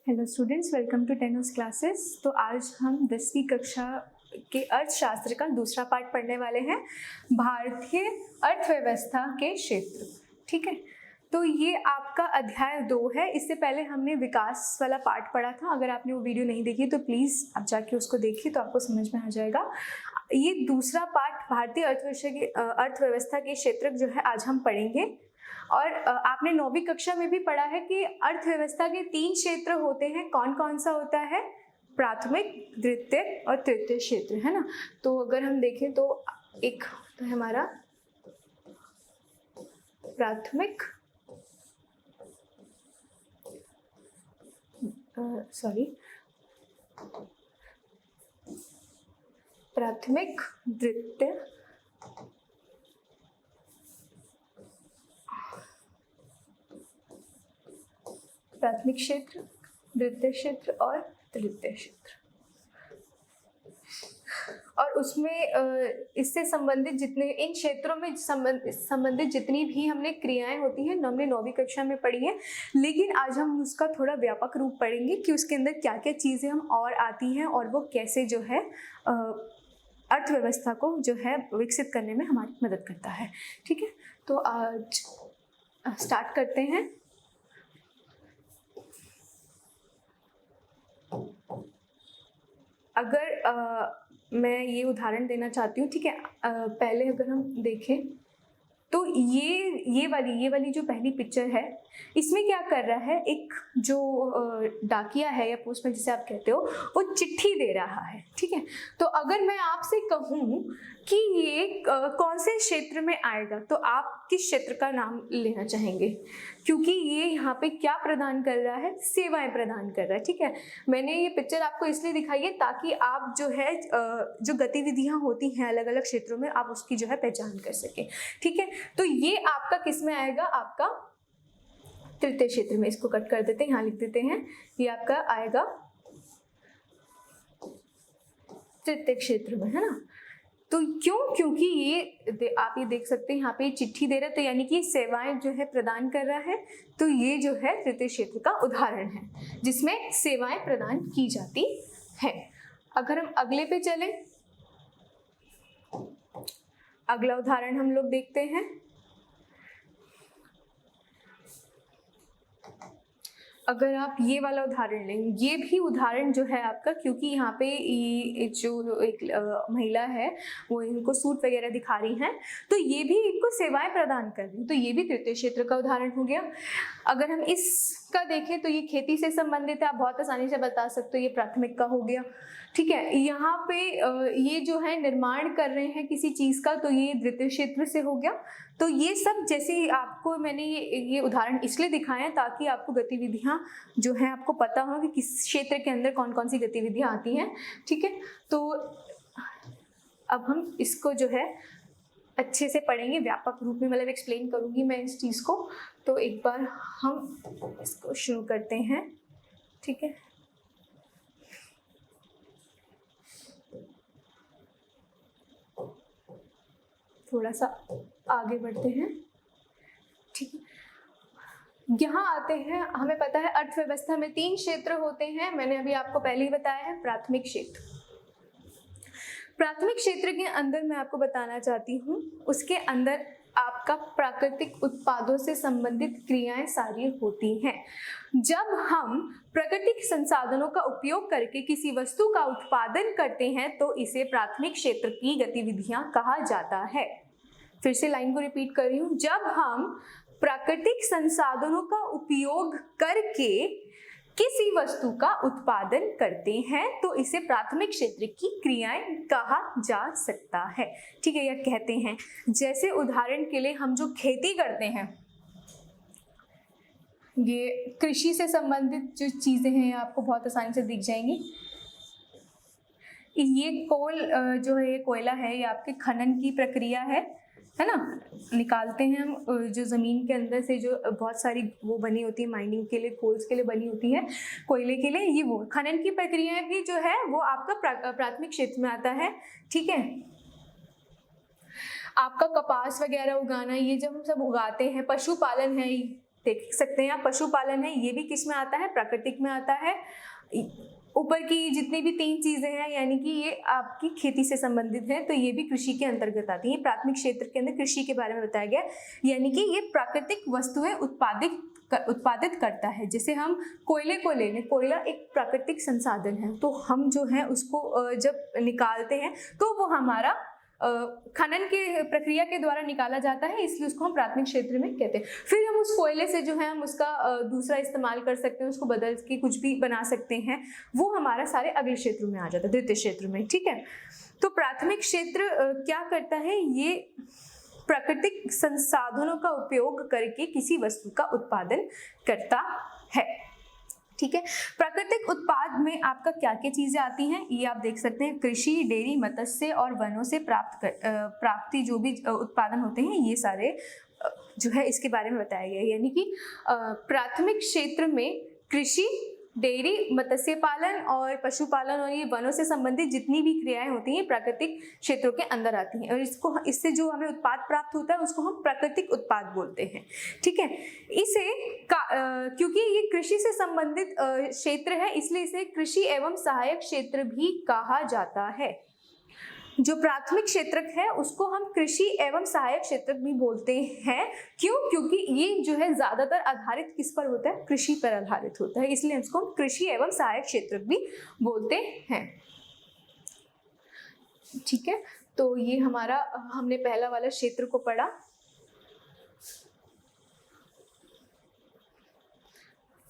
Hello students, welcome to Tenos classes. तो आज हम 10वीं कक्षा के अर्थशास्त्र का दूसरा पार्ट पढ़ने वाले हैं, भारतीय अर्थव्यवस्था के क्षेत्र। ठीक है, तो ये आपका अध्याय 2 है। इससे पहले हमने विकास वाला पार्ट पढ़ा था। अगर आपने वो वीडियो नहीं देखी तो प्लीज़ आप जाके उसको देखिए, तो आपको समझ में आ जाएगा। ये दूसरा पार्ट भारतीय अर्थव्यवस्था के क्षेत्र जो है आज हम पढ़ेंगे। और आपने 9वीं कक्षा में भी पढ़ा है कि अर्थव्यवस्था के 3 क्षेत्र होते हैं। कौन कौन सा होता है? प्राथमिक, द्वितीय और तृतीय क्षेत्र, है ना। तो अगर हम देखें तो एक तो है हमारा प्राथमिक प्राथमिक, द्वितीय, प्राथमिक क्षेत्र, द्वितीय क्षेत्र और तृतीय क्षेत्र। और उसमें इससे संबंधित जितने इन क्षेत्रों में संबंधित जितनी भी हमने क्रियाएं होती हैं हमने 9वीं कक्षा में पढ़ी है, लेकिन आज हम उसका थोड़ा व्यापक रूप पढ़ेंगे कि उसके अंदर क्या क्या चीज़ें हम और आती हैं और वो कैसे जो है अर्थव्यवस्था को जो है विकसित करने में हमारी मदद करता है। ठीक है, तो आज स्टार्ट करते हैं। अगर मैं ये उदाहरण देना चाहती हूँ, ठीक है। पहले अगर हम देखें तो ये वाली जो पहली पिक्चर है, इसमें क्या कर रहा है, एक जो डाकिया है या पोस्टमैन जिसे आप कहते हो, वो चिट्ठी दे रहा है। ठीक है, तो अगर मैं आपसे कहूँ कि ये कौन से क्षेत्र में आएगा, तो आप किस क्षेत्र का नाम लेना चाहेंगे? क्योंकि ये यहाँ पे क्या प्रदान कर रहा है? सेवाएं प्रदान कर रहा है। ठीक है, मैंने ये पिक्चर आपको इसलिए दिखाई है ताकि आप जो है जो गतिविधियाँ होती हैं अलग अलग क्षेत्रों में, आप उसकी जो है पहचान कर सकें। ठीक है, तो ये आपका किस में आएगा? आपका तृतीय क्षेत्र में। इसको कट कर देते हैं, यहाँ लिख देते हैं, ये आपका आएगा तृतीय क्षेत्र में, है ना। तो क्यों? क्योंकि ये आप ये देख सकते हैं यहाँ पे चिट्ठी दे रहा है, तो यानी कि सेवाएं जो है प्रदान कर रहा है। तो ये जो है तृतीय क्षेत्र का उदाहरण है जिसमें सेवाएं प्रदान की जाती है। अगर हम अगले पे चलें, अगला उदाहरण हम लोग देखते हैं। अगर आप ये वाला उदाहरण लें, ये भी उदाहरण जो है आपका, क्योंकि यहाँ पे ये जो एक महिला है वो इनको सूट वगैरह दिखा रही हैं, तो ये भी इनको सेवाएं प्रदान कर रही हैं, तो ये भी तृतीय क्षेत्र का उदाहरण हो गया। अगर हम इसका देखें तो ये खेती से संबंधित है, आप बहुत आसानी से बता सकते हो, ये प्राथमिक का हो गया। ठीक है, यहाँ पे ये जो है निर्माण कर रहे हैं किसी चीज़ का, तो ये द्वितीय क्षेत्र से हो गया। तो ये सब जैसे आपको मैंने ये उदाहरण इसलिए दिखाए हैं ताकि आपको गतिविधियाँ जो है आपको पता हो कि किस क्षेत्र के अंदर कौन कौन सी गतिविधियाँ आती हैं। ठीक है, तो अब हम इसको जो है अच्छे से पढ़ेंगे व्यापक रूप में, मतलब एक्सप्लेन करूँगी मैं इस चीज़ को। तो एक बार हम इसको शुरू करते हैं। ठीक है, थोड़ा सा आगे बढ़ते हैं। ठीक है, यहाँ आते हैं। हमें पता है अर्थव्यवस्था में 3 क्षेत्र होते हैं, मैंने अभी आपको पहले ही बताया है। प्राथमिक क्षेत्र, प्राथमिक क्षेत्र के अंदर मैं आपको बताना चाहती हूँ, उसके अंदर आपका प्राकृतिक उत्पादों से संबंधित क्रियाएं सारी होती हैं। जब हम प्राकृतिक संसाधनों का उपयोग करके किसी वस्तु का उत्पादन करते हैं तो इसे प्राथमिक क्षेत्र की गतिविधियां कहा जाता है। फिर से लाइन को रिपीट कर रही हूँ, जब हम प्राकृतिक संसाधनों का उपयोग करके किसी वस्तु का उत्पादन करते हैं तो इसे प्राथमिक क्षेत्र की क्रियाएं कहा जा सकता है। ठीक है, यह कहते हैं, जैसे उदाहरण के लिए हम जो खेती करते हैं, ये कृषि से संबंधित जो चीजें हैं आपको बहुत आसानी से दिख जाएंगी। ये जो है, ये कोयला है, ये आपके खनन की प्रक्रिया है ना। निकालते हैं हम जो ज़मीन के अंदर से जो बहुत सारी वो बनी होती है माइनिंग के लिए, कोल्स के लिए बनी होती है, कोयले के लिए, ये वो खनन की प्रक्रियाएं भी जो है वो आपका प्राथमिक क्षेत्र में आता है। ठीक है, आपका कपास वगैरह उगाना, ये जब हम सब उगाते हैं, पशुपालन है, देख सकते हैं आप, पशुपालन है, ये भी किस में आता है, प्राकृतिक में आता है। ऊपर की जितनी भी 3 चीजें हैं यानी कि ये आपकी खेती से संबंधित है, तो ये भी कृषि के अंतर्गत आती है। प्राथमिक क्षेत्र के अंदर कृषि के बारे में बताया गया, यानी कि ये प्राकृतिक वस्तुएं उत्पादित करता है। जैसे हम कोयले को ले लें, कोयला एक प्राकृतिक संसाधन है, तो हम जो है उसको जब निकालते हैं तो वो हमारा खनन के प्रक्रिया के द्वारा निकाला जाता है, इसलिए उसको हम प्राथमिक क्षेत्र में कहते हैं। फिर हम उस कोयले से जो है हम उसका दूसरा इस्तेमाल कर सकते हैं, उसको बदल के कुछ भी बना सकते हैं, वो हमारा सारे अगले क्षेत्रों में आ जाता है, द्वितीय क्षेत्र में। ठीक है, तो प्राथमिक क्षेत्र क्या करता है, ये प्राकृतिक संसाधनों का उपयोग करके किसी वस्तु का उत्पादन करता है। ठीक है, प्राकृतिक उत्पाद में आपका क्या क्या चीजें आती हैं, ये आप देख सकते हैं। कृषि, डेयरी, मत्स्य और वनों से प्राप्ति जो भी उत्पादन होते हैं, ये सारे जो है इसके बारे में बताया गया है। यानी कि प्राथमिक क्षेत्र में कृषि, डेयरी, मत्स्य पालन और पशुपालन और ये वनों से संबंधित जितनी भी क्रियाएं होती हैं प्राकृतिक क्षेत्रों के अंदर आती हैं, और इससे जो हमें उत्पाद प्राप्त होता है उसको हम प्राकृतिक उत्पाद बोलते हैं। ठीक है, इसे क्योंकि ये कृषि से संबंधित क्षेत्र है, इसलिए इसे कृषि एवं सहायक क्षेत्र भी कहा जाता है। जो प्राथमिक क्षेत्र है उसको हम कृषि एवं सहायक क्षेत्र भी बोलते हैं। क्यों? क्योंकि ये जो है ज्यादातर आधारित किस पर होता है, कृषि पर आधारित होता है, इसलिए इसको हम कृषि एवं सहायक क्षेत्र भी बोलते हैं। ठीक है, तो ये हमारा हमने पहला वाला क्षेत्र को पढ़ा।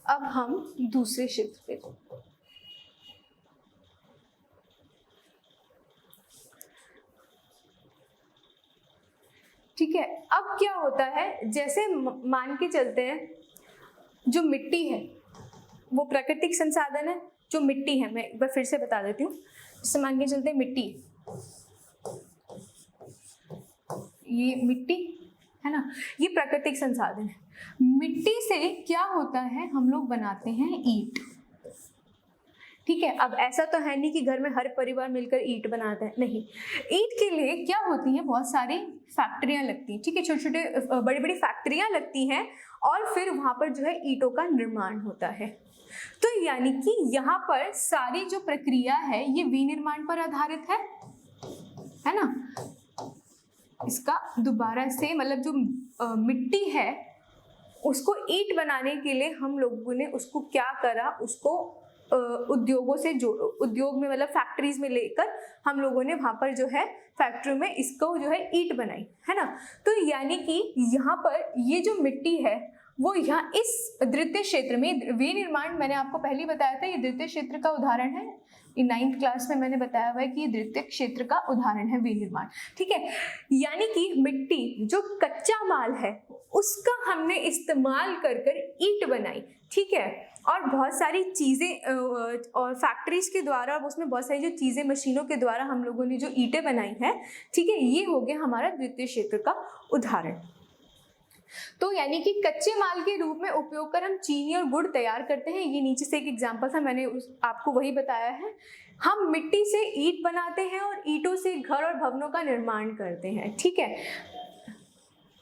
अब हम दूसरे क्षेत्र पे, ठीक है, अब क्या होता है, जैसे मान के चलते हैं जो मिट्टी है वो प्राकृतिक संसाधन है। जो मिट्टी है, मैं एक बार फिर से बता देती हूँ, जैसे मान के चलते हैं मिट्टी, ये मिट्टी है ना, ये प्राकृतिक संसाधन है। मिट्टी से क्या होता है, हम लोग बनाते हैं ईंट। ठीक है, अब ऐसा तो है नहीं कि घर में हर परिवार मिलकर ईंट बनाता है, नहीं। ईंट के लिए क्या होती है, बहुत सारी फैक्ट्रियां लगती हैं। ठीक है, छोटे छोटे बड़ी बड़ी फैक्ट्रियां लगती हैं और फिर वहां पर जो है ईंटों का निर्माण होता है। तो यानी कि यहाँ पर सारी जो प्रक्रिया है ये विनिर्माण पर आधारित है ना। इसका दोबारा से मतलब जो मिट्टी है उसको ईंट बनाने के लिए हम लोगों ने उसको क्या करा, उसको उद्योगों से उद्योग में मतलब फैक्ट्रीज में लेकर हम लोगों ने वहां पर जो है फैक्ट्री में इसको जो है ईंट बनाई, है ना। तो यानी कि यहाँ पर ये जो मिट्टी है वो यहाँ इस द्वितीय क्षेत्र में, विनिर्माण मैंने आपको पहले बताया था, ये द्वितीय क्षेत्र का उदाहरण है। 9th क्लास में मैंने बताया हुआ है कि ये द्वितीय क्षेत्र का उदाहरण है विनिर्माण। ठीक है, यानी कि मिट्टी जो कच्चा माल है उसका हमने इस्तेमाल कर ईंट बनाई। ठीक है, और बहुत सारी चीज़ें और फैक्ट्रीज के द्वारा उसमें बहुत सारी जो चीज़ें मशीनों के द्वारा हम लोगों ने जो ईंटें बनाई हैं, ठीक है, ये हो गया हमारा द्वितीय क्षेत्र का उदाहरण। तो यानी कि कच्चे माल के रूप में उपयोग कर हम चीनी और गुड़ तैयार करते हैं। ये नीचे से एक एग्जांपल था, मैंने आपको वही बताया है। हम मिट्टी से ईंट बनाते हैं और ईंटों से घर और भवनों का निर्माण करते हैं। ठीक है,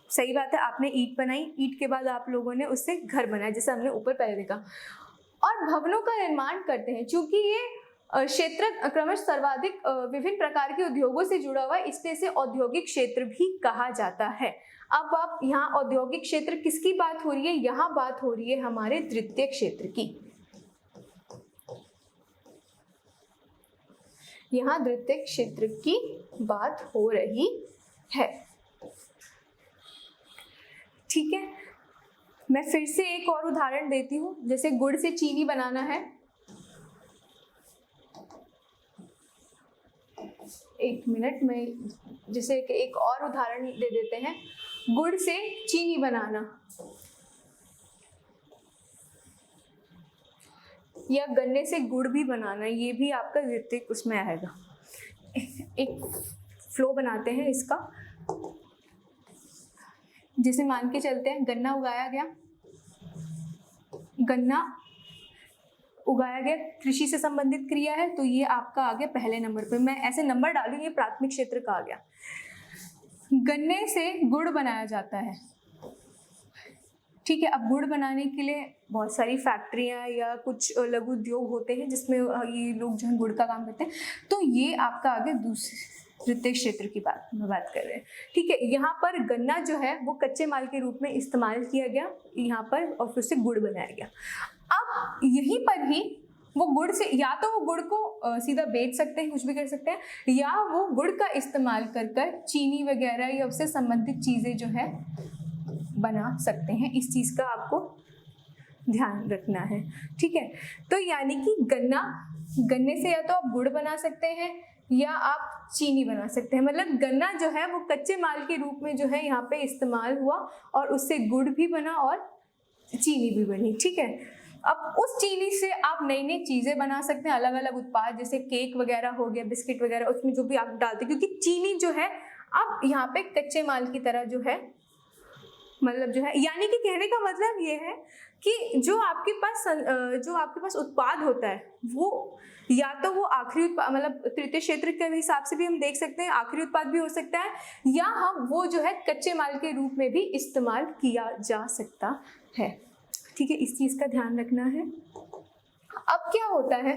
सही बात है, आपने ईंट बनाई, ईंट के बाद आप लोगों ने उससे घर बनाया, जैसे हमने ऊपर पहले देखा, और भवनों का निर्माण करते हैं। चूंकि ये क्षेत्र क्रमश सर्वाधिक विभिन्न प्रकार के उद्योगों से जुड़ा हुआ है, इसलिए इसे औद्योगिक क्षेत्र भी कहा जाता है। अब आप यहाँ औद्योगिक क्षेत्र किसकी बात हो रही है, यहाँ बात हो रही है हमारे द्वितीय क्षेत्र की। यहाँ द्वितीय क्षेत्र की बात हो रही है। ठीक है, मैं फिर से एक और उदाहरण देती हूँ। जैसे गुड़ से चीनी बनाना है, एक मिनट में जैसे एक और उदाहरण दे देते हैं। गुड़ से चीनी बनाना या गन्ने से गुड़ भी बनाना, ये भी आपका द्वितीय उसमें आएगा। एक फ्लो बनाते हैं इसका। जैसे मान के चलते हैं गन्ना उगाया गया, गन्ना उगाया गया कृषि से संबंधित क्रिया है, तो ये आपका आ गया पहले नंबर पे। मैं ऐसे नंबर डालूंगी, ये प्राथमिक क्षेत्र का आ गया। गन्ने से गुड़ बनाया जाता है। ठीक है। अब गुड़ बनाने के लिए बहुत सारी फैक्ट्रियाँ या कुछ लघु उद्योग होते हैं जिसमें ये लोग जो है गुड़ का काम करते हैं। तो ये आपका आगे दूसरे तृतीय क्षेत्र की बात कर रहे हैं, ठीक है। यहाँ पर गन्ना जो है वो कच्चे माल के रूप में इस्तेमाल किया गया यहाँ पर और फिर से गुड़ बनाया गया। अब यहीं पर ही वो गुड़ से या तो वो गुड़ को सीधा बेच सकते हैं, कुछ भी कर सकते हैं, या वो गुड़ का इस्तेमाल कर कर चीनी वगैरह या उससे संबंधित चीज़ें जो है बना सकते हैं। इस चीज़ का आपको ध्यान रखना है, ठीक है। तो यानी कि गन्ने से या तो आप गुड़ बना सकते हैं या आप चीनी बना सकते हैं। मतलब गन्ना जो है वो कच्चे माल के रूप में जो है यहाँ पे इस्तेमाल हुआ और उससे गुड़ भी बना और चीनी भी बनी, ठीक है। अब उस चीनी से आप नई नई चीज़ें बना सकते हैं, अलग अलग उत्पाद, जैसे केक वगैरह हो गया, बिस्किट वगैरह, उसमें जो भी आप डालते हैं, क्योंकि चीनी जो है अब यहाँ पे कच्चे माल की तरह जो है, मतलब जो है, यानी कि कहने का मतलब ये है कि जो आपके पास उत्पाद होता है वो या तो वो आखिरी उत्पाद, मतलब तृतीय क्षेत्र के हिसाब से भी हम देख सकते हैं आखिरी उत्पाद भी हो सकता है, या हम वो जो है कच्चे माल के रूप में भी इस्तेमाल किया जा सकता है, ठीक है। इस चीज का ध्यान रखना है। अब क्या होता है,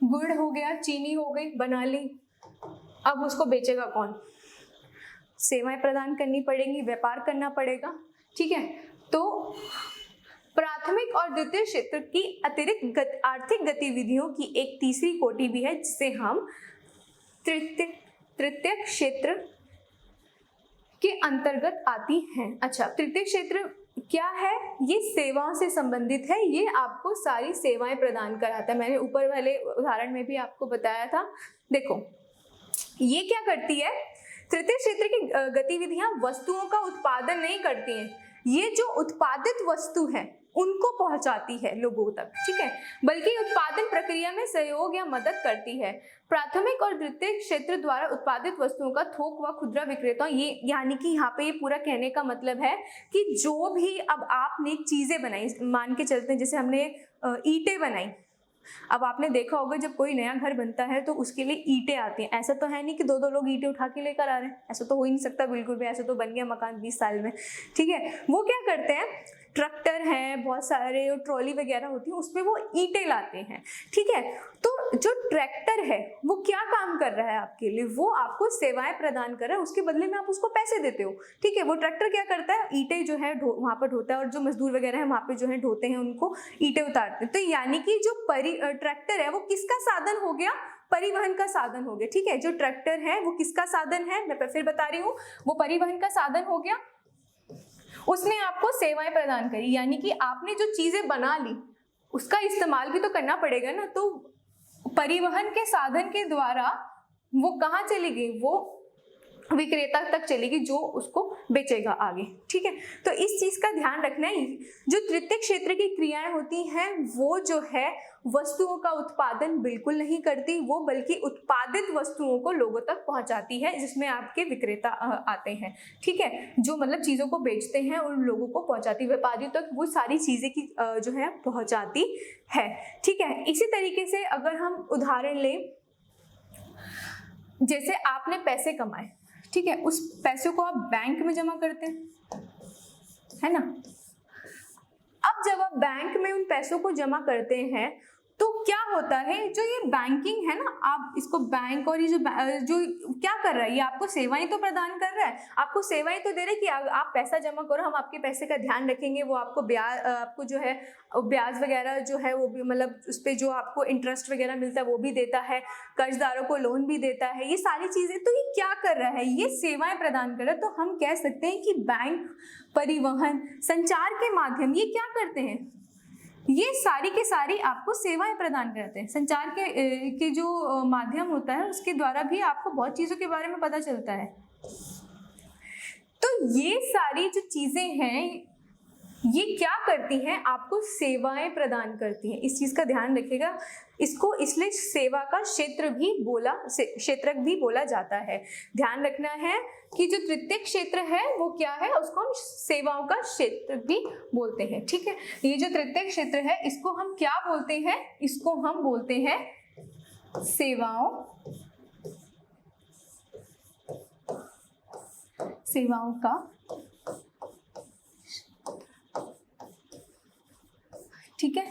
गुड़ हो गया, चीनी हो गई, बना ली, अब उसको बेचेगा कौन? सेवाएं प्रदान करनी पड़ेंगी, व्यापार करना पड़ेगा, ठीक है। तो प्राथमिक और द्वितीय क्षेत्र की अतिरिक्त आर्थिक गतिविधियों की एक तीसरी कोटि भी है जिसे हम तृतीय क्षेत्र के अंतर्गत आती हैं। अच्छा, तृतीय क्षेत्र क्या है? ये सेवाओं से संबंधित है, ये आपको सारी सेवाएं प्रदान कराता है। मैंने ऊपर वाले उदाहरण में भी आपको बताया था। देखो ये क्या करती है, तृतीय क्षेत्र की गतिविधियां वस्तुओं का उत्पादन नहीं करती हैं, ये जो उत्पादित वस्तु है उनको पहुंचाती है लोगों तक, ठीक है, बल्कि उत्पादन प्रक्रिया में सहयोग या मदद करती है। प्राथमिक और द्वितीय क्षेत्र द्वारा उत्पादित वस्तुओं का थोक व खुदरा विक्रेता, ये यानी कि यहाँ पे ये पूरा कहने का मतलब है कि जो भी अब आपने चीजें बनाई, मान के चलते हैं जैसे हमने ईंटें बनाई, अब आपने देखा होगा जब कोई नया घर बनता है तो उसके लिए ईंटें आती हैं। ऐसा तो है नहीं कि दो दो लोग ईंटें उठा के लेकर आ रहे हैं, ऐसा तो हो ही नहीं सकता बिल्कुल भी। ऐसा तो बन गया मकान 20 साल में, ठीक है। वो क्या करते हैं, ट्रैक्टर हैं, बहुत सारे ट्रॉली वगैरह होती है, उसमें वो ईंटें लाते हैं, ठीक है। तो जो ट्रैक्टर है वो क्या काम कर रहा है आपके लिए, वो आपको सेवाएं प्रदान कर रहा है, उसके बदले में आप उसको पैसे देते हो, ठीक है। वो ट्रैक्टर क्या करता है, ईंटें जो है वहां पर ढोता है, और जो मजदूर वगैरह है वहां पे जो है ढोते हैं, उनको ईंटें उतारते हैं। तो यानी कि जो ट्रैक्टर है वो किसका साधन हो गया, परिवहन का साधन हो गया, ठीक है। जो ट्रैक्टर है वो किसका साधन है, मैं फिर बता रही हूँ, वो परिवहन का साधन हो गया। उसने आपको सेवाएं प्रदान करी, यानी कि आपने जो चीजें बना ली उसका इस्तेमाल भी तो करना पड़ेगा ना। तो परिवहन के साधन के द्वारा वो कहाँ चली गई, वो विक्रेता तक चलेगी जो उसको बेचेगा आगे, ठीक है। तो इस चीज का ध्यान रखना है। जो तृतीय क्षेत्र की क्रियाएं होती हैं वो जो है वस्तुओं का उत्पादन बिल्कुल नहीं करती, वो बल्कि उत्पादित वस्तुओं को लोगों तक पहुंचाती है, जिसमें आपके विक्रेता आते हैं, ठीक है, जो मतलब चीजों को बेचते हैं और लोगों को पहुंचाती, व्यापारियों तक वो सारी चीजें की जो है पहुंचाती है, ठीक है। इसी तरीके से अगर हम उदाहरण लें, जैसे आपने पैसे कमाए, ठीक है, उस पैसों को आप बैंक में जमा करते हैं, है ना। अब जब आप बैंक में उन पैसों को जमा करते हैं तो क्या होता है, जो ये बैंकिंग है ना, आप इसको बैंक, और ये जो क्या कर रहा है, ये आपको सेवाएं तो प्रदान कर रहा है, आपको सेवाएं तो दे रहा है कि आप पैसा जमा करो, हम आपके पैसे का ध्यान रखेंगे, वो आपको आपको जो है ब्याज वगैरह जो है वो भी, मतलब उस पर जो आपको इंटरेस्ट वगैरह मिलता है वो भी देता है, कर्जदारों को लोन भी देता है, ये सारी चीजें। तो ये क्या कर रहा है, ये सेवाएं प्रदान कर रहा है। तो हम कह सकते हैं कि बैंक, परिवहन, संचार के माध्यम ये क्या करते हैं, ये सारी के सारी आपको सेवाएं प्रदान करते हैं। संचार के जो माध्यम होता है उसके द्वारा भी आपको बहुत चीजों के बारे में पता चलता है। तो ये सारी जो चीजें हैं ये क्या करती हैं, आपको सेवाएं प्रदान करती हैं। इस चीज का ध्यान रखिएगा, इसको इसलिए सेवा का क्षेत्रक भी बोला जाता है। ध्यान रखना है कि जो तृतीय क्षेत्र है वो क्या है, उसको हम सेवाओं का क्षेत्र भी बोलते हैं, ठीक है। ये जो तृतीय क्षेत्र है इसको हम क्या बोलते हैं, इसको हम बोलते हैं सेवाओं का ठीक है,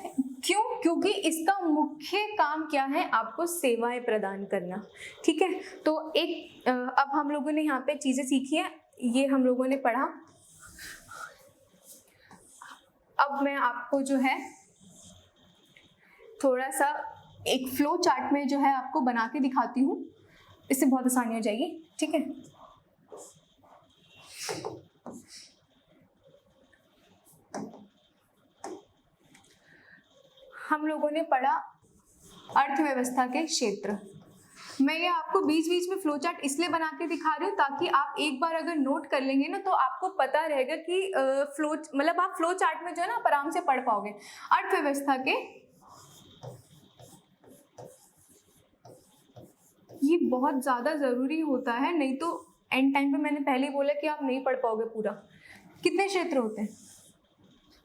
क्यों? क्योंकि इसका मुख्य काम क्या है, आपको सेवाएं प्रदान करना। ठीक है, तो एक अब हम लोगों ने यहाँ पे चीजें सीखी है, ये हम लोगों ने पढ़ा। अब मैं आपको जो है थोड़ा सा एक फ्लो चार्ट में जो है आपको बना के दिखाती हूँ, इससे बहुत आसानी हो जाएगी। ठीक है, हम लोगों ने पढ़ा अर्थव्यवस्था के क्षेत्र। मैं ये आपको बीच बीच में फ्लो चार्ट इसलिए बना के दिखा रही हूँ ताकि आप एक बार अगर नोट कर लेंगे ना तो आपको पता रहेगा कि फ्लो मतलब आप फ्लो चार्ट में जो है ना आप आराम से पढ़ पाओगे। अर्थव्यवस्था के, ये बहुत ज्यादा जरूरी होता है, नहीं तो एंड टाइम पे मैंने पहले ही बोला कि आप नहीं पढ़ पाओगे पूरा। कितने क्षेत्र होते हैं?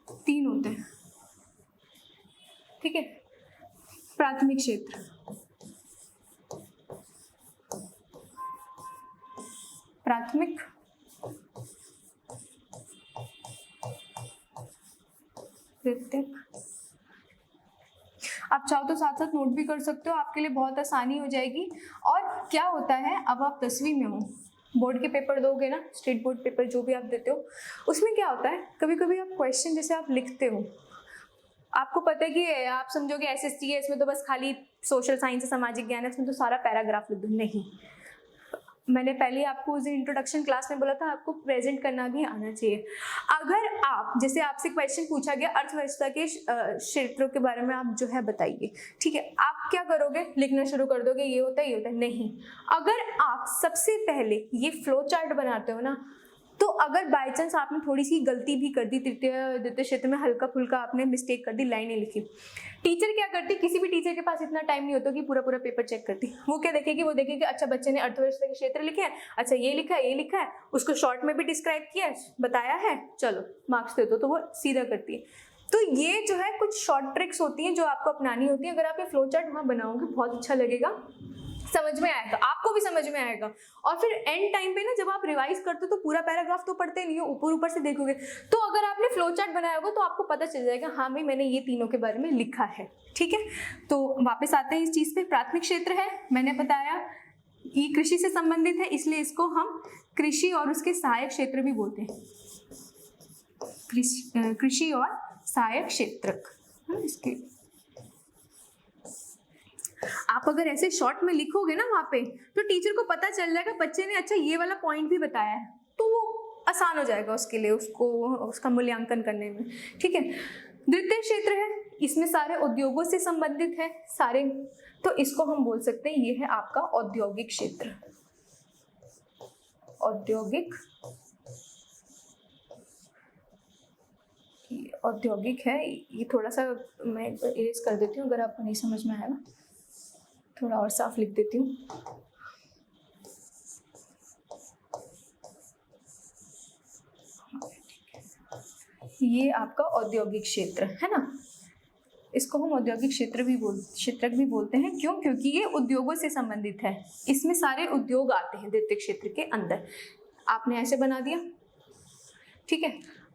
3 होते हैं। ठीक है, प्राथमिक क्षेत्र, प्राथमिक, द्वितीयक। आप चाहो तो साथ साथ नोट भी कर सकते हो, आपके लिए बहुत आसानी हो जाएगी। और क्या होता है, अब आप 10वीं में हो, बोर्ड के पेपर दोगे ना, स्टेट बोर्ड पेपर जो भी आप देते हो, उसमें क्या होता है, कभी कभी आप क्वेश्चन जैसे आप लिखते हो, आपको पता है कि आप समझोगे एसएसटी है, इसमें तो बस खाली सोशल साइंस सामाजिक ज्ञान है, इसमें तो सारा पैराग्राफ लिख दो। नहीं, मैंने पहले आपको उस दिन इंट्रोडक्शन क्लास में बोला था आपको प्रेजेंट करना भी आना चाहिए। अगर आप, जैसे आपसे क्वेश्चन पूछा गया अर्थव्यवस्था के क्षेत्रों के बारे में आप जो है बताइए, ठीक है, आप क्या करोगे, लिखना शुरू कर दोगे ये होता है ये होता है? नहीं, अगर आप सबसे पहले ये फ्लो चार्ट बनाते हो ना, तो अगर बाई चांस आपने थोड़ी सी गलती भी कर दी, द्वितीय क्षेत्र में हल्का फुल्का आपने मिस्टेक कर दी, लाइनें लिखी, टीचर क्या करती, किसी भी टीचर के पास इतना टाइम नहीं होता कि पूरा पूरा पेपर चेक करती। वो क्या देखेगी, वो देखेगी अच्छा बच्चे ने अर्थव्यवस्था के क्षेत्र लिखे हैं, अच्छा ये लिखा है ये लिखा है, उसको शॉर्ट में भी डिस्क्राइब किया है, बताया है, चलो मार्क्स दे दो, तो वो सीधा करती है। तो ये जो है कुछ शॉर्ट ट्रिक्स होती हैं जो आपको अपनानी होती है। अगर आप ये फ्लो चार्ट वहाँ बनाओगे बहुत अच्छा लगेगा, समझ में आएगा, आपको भी समझ में आएगा। और फिर एंड टाइम पे ना जब आप रिवाइज करते हो तो पूरा पैराग्राफ तो पढ़ते नहीं हो, ऊपर ऊपर से देखोगे, तो अगर आपने फ्लो चार्ट बनाया होगा तो आपको पता चल जाएगा हाँ भाई मैंने ये तीनों के बारे में लिखा है। ठीक है, तो वापस आते हैं इस चीज पे। प्राथमिक क्षेत्र है, मैंने बताया ये कृषि से संबंधित है, इसलिए इसको हम कृषि और उसके सहायक क्षेत्र भी बोलते हैं, कृषि और सहायक क्षेत्र। इसके आप अगर ऐसे शॉर्ट में लिखोगे ना वहां पे, तो टीचर को पता चल जाएगा बच्चे ने अच्छा ये वाला पॉइंट भी बताया है, तो वो आसान हो जाएगा उसके लिए, उसको उसका मूल्यांकन करने में। ठीक है, द्वितीय क्षेत्र है, इसमें सारे उद्योगों से संबंधित है सारे, तो इसको हम बोल सकते हैं ये है आपका औद्योगिक क्षेत्र। औद्योगिक, औद्योगिक है ये, थोड़ा सा मैं इरेज कर देती हूँ अगर आपको नहीं समझ में आएगा, थोड़ा और साफ लिख देती हूँ। ये आपका औद्योगिक क्षेत्र है ना, इसको हम औद्योगिक क्षेत्र भी बोलते हैं। क्यों? क्योंकि ये उद्योगों से संबंधित है, इसमें सारे उद्योग आते हैं द्वितीय क्षेत्र के अंदर। आपने ऐसे बना दिया, ठीक है।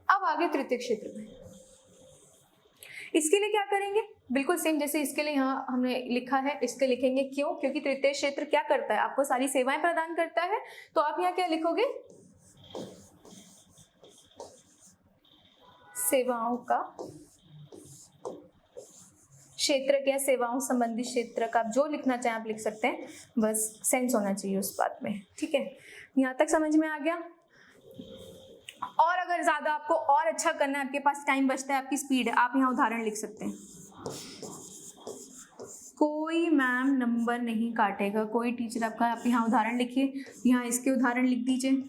अब आगे तृतीय क्षेत्र में, इसके लिए क्या करेंगे, बिल्कुल सेम जैसे इसके लिए यहाँ हमने लिखा है, इसके लिखेंगे। क्यों? क्योंकि तृतीय क्षेत्र क्या करता है, आपको सारी सेवाएं प्रदान करता है। तो आप यहाँ क्या लिखोगे, सेवाओं का क्षेत्र, क्या सेवाओं संबंधित क्षेत्र का, आप जो लिखना चाहें आप लिख सकते हैं, बस सेंस होना चाहिए उस बात में। ठीक है, यहाँ तक समझ में आ गया। और अगर ज्यादा आपको और अच्छा करना है, आपके पास टाइम बचता है, आपकी स्पीड है, आप यहाँ उदाहरण लिख सकते हैं। कोई मैम नंबर नहीं काटेगा, कोई टीचर आपका, आप यहाँ उदाहरण लिखिए, यहाँ इसके उदाहरण लिख दीजिए,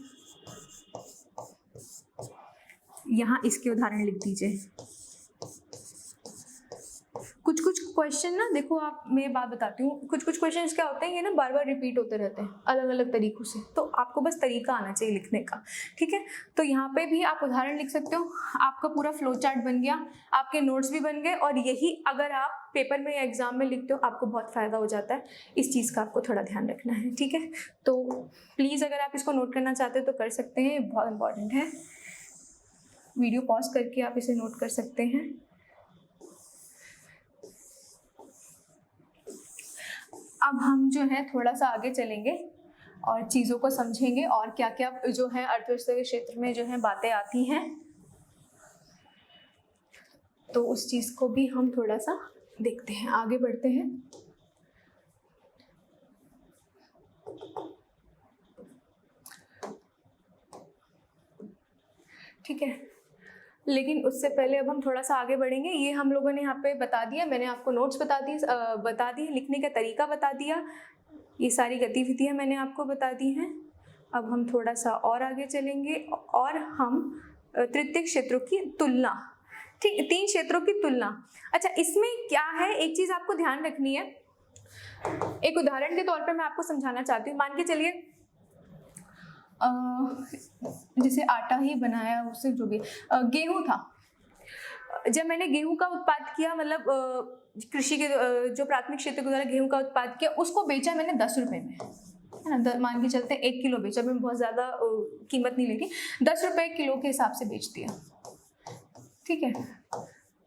यहाँ इसके उदाहरण लिख दीजिए। कुछ कुछ क्वेश्चन ना देखो, आप मैं बात बताती हूँ, कुछ कुछ क्वेश्चन क्या होते हैं, ये ना बार बार रिपीट होते रहते हैं अलग अलग तरीकों से, तो आपको बस तरीका आना चाहिए लिखने का। ठीक है, तो यहाँ पे भी आप उदाहरण लिख सकते हो, आपका पूरा फ्लो चार्ट बन गया, आपके नोट्स भी बन गए, और यही अगर आप पेपर में या एग्जाम में लिखते हो आपको बहुत फायदा हो जाता है। इस चीज़ का आपको थोड़ा ध्यान रखना है। ठीक है, तो प्लीज़ अगर आप इसको नोट करना चाहते हो तो कर सकते हैं, बहुत इंपॉर्टेंट है। वीडियो पॉज करके आप इसे नोट कर सकते हैं। अब हम जो है थोड़ा सा आगे चलेंगे और चीज़ों को समझेंगे और क्या क्या जो है अर्थव्यवस्था के क्षेत्र में जो है बातें आती हैं, तो उस चीज़ को भी हम थोड़ा सा देखते हैं, आगे बढ़ते हैं। ठीक है, लेकिन उससे पहले अब हम थोड़ा सा आगे बढ़ेंगे। ये हम लोगों ने यहाँ पे बता दिया, मैंने आपको नोट्स बता दी, लिखने का तरीका बता दिया, ये सारी गतिविधियाँ मैंने आपको बता दी हैं। अब हम थोड़ा सा और आगे चलेंगे और हम तृतीय क्षेत्रों की तुलना, ठीक, 3 क्षेत्रों की तुलना। अच्छा, इसमें क्या है, एक चीज़ आपको ध्यान रखनी है। एक उदाहरण के तौर पे मैं आपको समझाना चाहती हूँ। मान के चलिए जैसे आटा ही बनाया, उससे जो भी गेहूं था, जब मैंने गेहूं का उत्पाद किया, मतलब कृषि के जो प्राथमिक क्षेत्र के द्वारा गेहूं का उत्पाद किया, उसको बेचा मैंने 10 रुपये में, है ना। मान के चलते 1 किलो बेचा, मैं बहुत ज़्यादा कीमत नहीं लेती, 10 रुपये किलो के हिसाब से बेच दिया, ठीक है।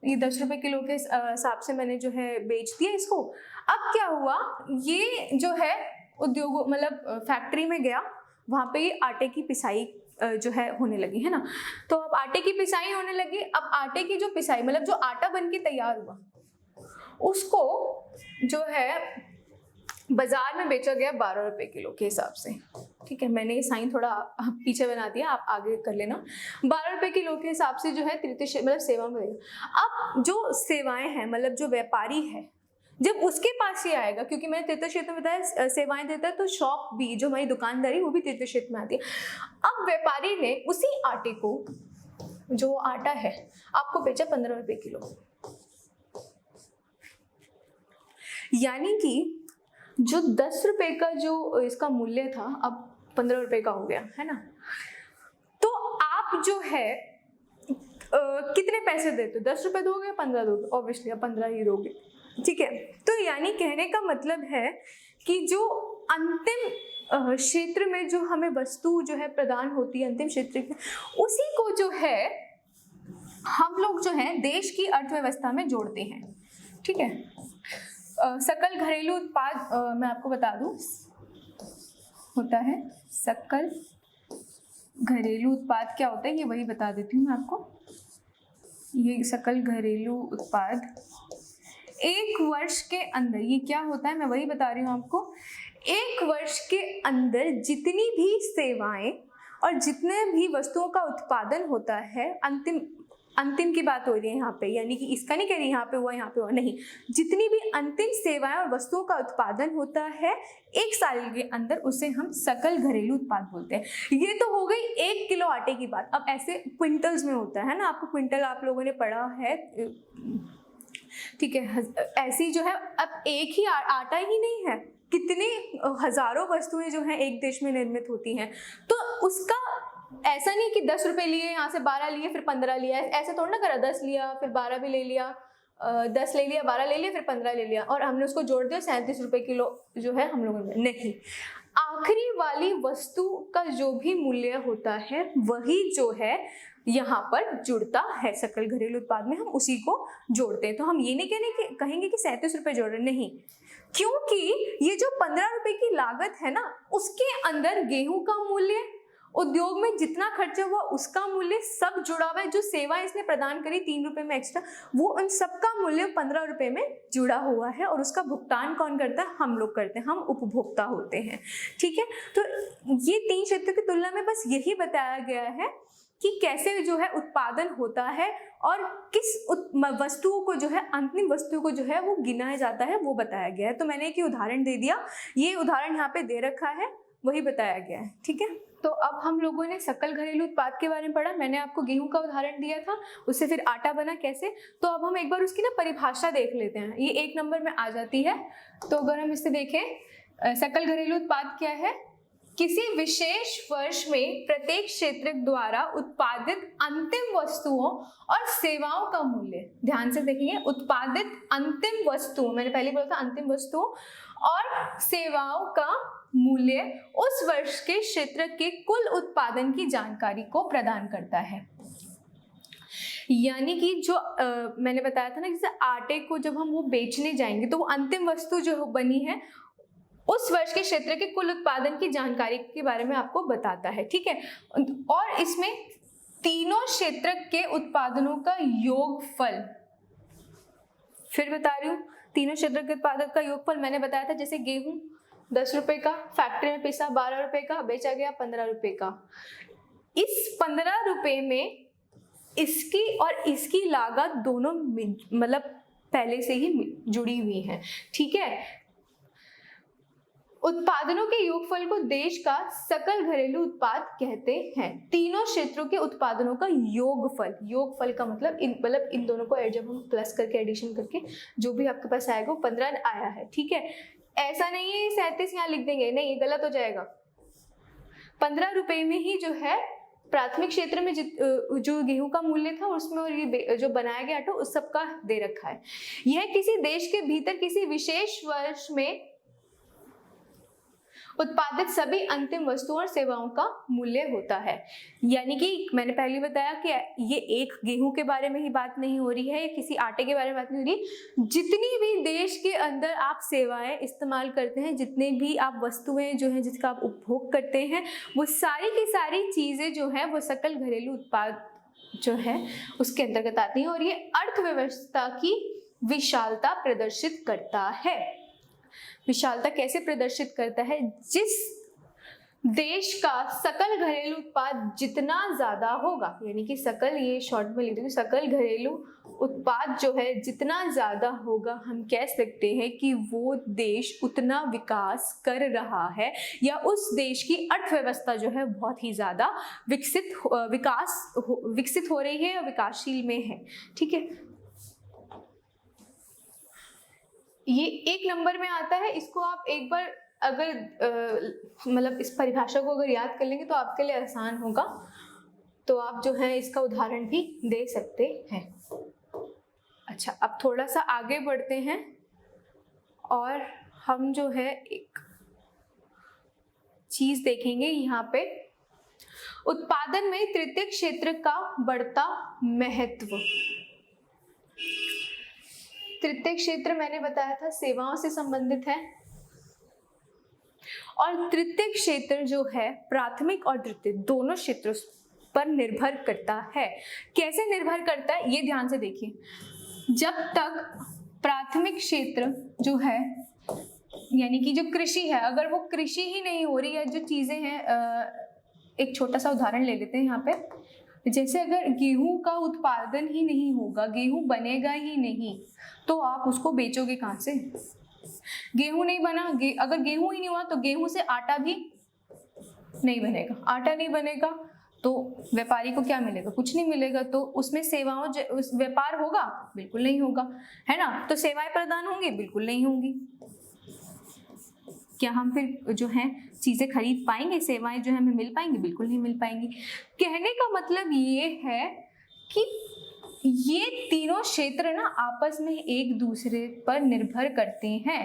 ये 10 रुपये किलो के हिसाब से मैंने जो है बेच दिया इसको। अब क्या हुआ, ये जो है उद्योग, मतलब फैक्ट्री में गया, वहाँ पे ये आटे की पिसाई जो है होने लगी, है ना। तो अब आटे की पिसाई होने लगी। अब आटे की जो पिसाई, मतलब जो आटा बन के तैयार हुआ, उसको जो है बाजार में बेचा गया 12 रुपये किलो के हिसाब से, ठीक है। मैंने ये साइन थोड़ा पीछे बना दिया, आप आगे कर लेना। 12 रुपये किलो के हिसाब से जो है तृतीय, मतलब सेवा में। अब जो सेवाएं हैं, मतलब जो व्यापारी है, जब उसके पास ही आएगा, क्योंकि मैंने तृतीय क्षेत्र में बताया सेवाएं देता है, तो शॉप भी, जो हमारी दुकानदारी, वो भी तृतीय क्षेत्र में आती है। अब व्यापारी ने उसी आटे को, जो आटा है, आपको बेचा 15 रुपये किलो, यानी कि जो 10 रुपये का जो इसका मूल्य था, अब 15 रुपये का हो गया, है ना। तो आप जो है कितने पैसे देते हो, 10 रुपये दोगे, 15 दोगे, ऑब्वियसली आप 15 ही दोगे, ठीक है। तो यानी कहने का मतलब है कि जो अंतिम क्षेत्र में जो हमें वस्तु जो है प्रदान होती है, अंतिम क्षेत्र में, उसी को जो है हम लोग जो है देश की अर्थव्यवस्था में जोड़ते हैं, ठीक है। सकल घरेलू उत्पाद, मैं आपको बता दूं, होता है सकल घरेलू उत्पाद। क्या होता है ये वही बता देती हूँ मैं आपको। ये सकल घरेलू उत्पाद 1 वर्ष के अंदर, ये क्या होता है मैं वही बता रही हूँ आपको। 1 वर्ष के अंदर जितनी भी सेवाएं और जितने भी वस्तुओं का उत्पादन होता है, अंतिम की बात हो रही है यहाँ पे, यानी कि इसका नहीं कह रही यहाँ पे हुआ यहाँ पे हुआ, नहीं, जितनी भी अंतिम सेवाएं और वस्तुओं का उत्पादन होता है 1 साल के अंदर, उसे हम सकल घरेलू उत्पाद बोलते हैं। ये तो हो गई 1 किलो आटे की बात। अब ऐसे क्विंटल्स में होता है ना, आपको क्विंटल आप लोगों ने पढ़ा है, ठीक है। ऐसी जो है, अब एक ही आटा ही नहीं है, कितने हजारों वस्तुएं जो हैं एक देश में निर्मित होती हैं। तो उसका ऐसा नहीं कि 10 रुपये लिए, यहाँ से 12 लिए, फिर 15 लिया, ऐसे थोड़ा ना करा, 10 लिया फिर 12 भी ले लिया, 10 ले लिया, 12 ले लिया, फिर 15 ले लिया, और हमने उसको जोड़ दिया 37 रुपये किलो जो है हम लोगों ने, नहीं। आखिरी वाली वस्तु का जो भी मूल्य होता है, वही जो है यहाँ पर जुड़ता है सकल घरेलू उत्पाद में, हम उसी को जोड़ते हैं। तो हम ये नहीं कहेंगे कि 37 रुपये जोड़ रहे, नहीं, क्योंकि ये जो 15 रुपये की लागत है ना, उसके अंदर गेहूं का मूल्य, उद्योग में जितना खर्चा हुआ उसका मूल्य, सब जुड़ा हुआ है। जो सेवा इसने प्रदान करी 3 रुपये में एक्स्ट्रा, वो उन सबका मूल्य 15 रुपये में जुड़ा हुआ है, और उसका भुगतान कौन करता है, हम लोग करते हैं, हम उपभोक्ता होते हैं, ठीक है। तो ये 3 क्षेत्रों की तुलना में बस यही बताया गया है कि कैसे जो है उत्पादन होता है और किस वस्तुओं को जो है, अंतिम वस्तु को जो है वो गिनाया जाता है, वो बताया गया है। तो मैंने एक उदाहरण दे दिया, ये उदाहरण यहाँ पे दे रखा है, वही बताया गया है, ठीक है। तो अब हम लोगों ने सकल घरेलू उत्पाद के बारे में पढ़ा, मैंने आपको गेहूं का उदाहरण दिया था, उससे फिर आटा बना कैसे। तो अब हम एक बार उसकी ना परिभाषा देख लेते हैं, ये 1 नंबर में आ जाती है। तो अगर हम इससे देखें, सकल घरेलू उत्पाद क्या है, किसी विशेष वर्ष में प्रत्येक क्षेत्र द्वारा उत्पादित अंतिम वस्तुओं और सेवाओं का मूल्य, ध्यान से देखेंगे, उत्पादित अंतिम वस्तुओं, मैंने पहले बोला था अंतिम वस्तुओं और सेवाओं का मूल्य उस वर्ष के क्षेत्र के कुल उत्पादन की जानकारी को प्रदान करता है। यानी कि जो मैंने बताया था ना, जैसे आटे को जब हम वो बेचने जाएंगे, तो वो अंतिम वस्तु जो बनी है उस वर्ष के क्षेत्र के कुल उत्पादन की जानकारी के बारे में आपको बताता है, ठीक है। और इसमें तीनों क्षेत्र के उत्पादनों का योगफल, फिर बता रही हूँ, तीनों क्षेत्र के उत्पादन का योगफल मैंने बताया था, जैसे गेहूं 10 रुपए का, फैक्ट्री में पिसा 12 रुपए का, बेचा गया 15 रुपए का। इस 15 रुपए में इसकी और इसकी लागत दोनों मतलब पहले से ही जुड़ी हुई है, ठीक है। उत्पादनों के योगफल को देश का सकल घरेलू उत्पाद कहते हैं। तीनों क्षेत्रों के उत्पादनों का योगफल, योगफल का मतलब इन दोनों को जब हम प्लस करके एडिशन करके जो भी आपके पास आएगा वो 15 आया है, ठीक है। ऐसा नहीं है 37 यहाँ लिख देंगे, नहीं, ये गलत हो जाएगा। 15 रुपए में ही जो है प्राथमिक क्षेत्र में जो गेहूं का मूल्य था उसमें, और ये जो बनाया गया आटा उस सब का दे रखा है। यह किसी देश के भीतर किसी विशेष वर्ष में उत्पादित सभी अंतिम वस्तुओं और सेवाओं का मूल्य होता है। यानी कि मैंने पहले बताया कि ये एक गेहूं के बारे में ही बात नहीं हो रही है या किसी आटे के बारे में बात नहीं हो रही। जितनी भी देश के अंदर आप सेवाएं इस्तेमाल करते हैं, जितने भी आप वस्तुएं जो हैं जिसका आप उपभोग करते हैं, वो सारी की सारी चीजें जो है वो सकल घरेलू उत्पाद जो है उसके अंतर्गत आती हैं, और ये अर्थव्यवस्था की विशालता प्रदर्शित करता है। विशालता कैसे प्रदर्शित करता है? जिस देश का सकल घरेलू उत्पाद जितना ज्यादा होगा, यानी कि सकल, ये शॉर्ट में लिख देती हूँ, सकल घरेलू उत्पाद जो है जितना ज्यादा होगा, हम कह सकते हैं कि वो देश उतना विकास कर रहा है, या उस देश की अर्थव्यवस्था जो है बहुत ही ज्यादा विकसित हो रही है या विकासशील में है, ठीक है। ये 1 नंबर में आता है, इसको आप एक बार अगर मतलब इस परिभाषा को अगर याद कर लेंगे तो आपके लिए आसान होगा, तो आप जो है इसका उदाहरण भी दे सकते हैं। अच्छा, अब थोड़ा सा आगे बढ़ते हैं और हम जो है एक चीज देखेंगे यहाँ पे, उत्पादन में तृतीय क्षेत्र का बढ़ता महत्व। तृतीय क्षेत्र मैंने बताया था सेवाओं से संबंधित है, और तृतीय क्षेत्र जो है प्राथमिक और द्वितीय दोनों क्षेत्रों पर निर्भर करता है। कैसे निर्भर करता है ये ध्यान से देखिए। जब तक प्राथमिक क्षेत्र जो है, यानी कि जो कृषि है, अगर वो कृषि ही नहीं हो रही है, जो चीजें हैं, एक छोटा सा उदाहरण ले लेते हैं यहाँ पे। जैसे अगर गेहूं का उत्पादन ही नहीं होगा, गेहूं बनेगा ही नहीं, तो आप उसको बेचोगे कहाँ से? गेहूं नहीं बना, अगर गेहूं ही नहीं हुआ तो गेहूं से आटा भी नहीं बनेगा। आटा नहीं बनेगा तो व्यापारी को क्या मिलेगा? कुछ नहीं मिलेगा। तो उसमें सेवाओं व्यापार होगा? बिल्कुल नहीं होगा, है ना। तो सेवाएं प्रदान होंगी? बिल्कुल नहीं होंगी। क्या हम फिर जो है चीजें खरीद पाएंगे? सेवाएं जो है हमें मिल पाएंगी? बिल्कुल नहीं मिल पाएंगी। कहने का मतलब ये है कि ये तीनों क्षेत्र ना आपस में एक दूसरे पर निर्भर करते हैं।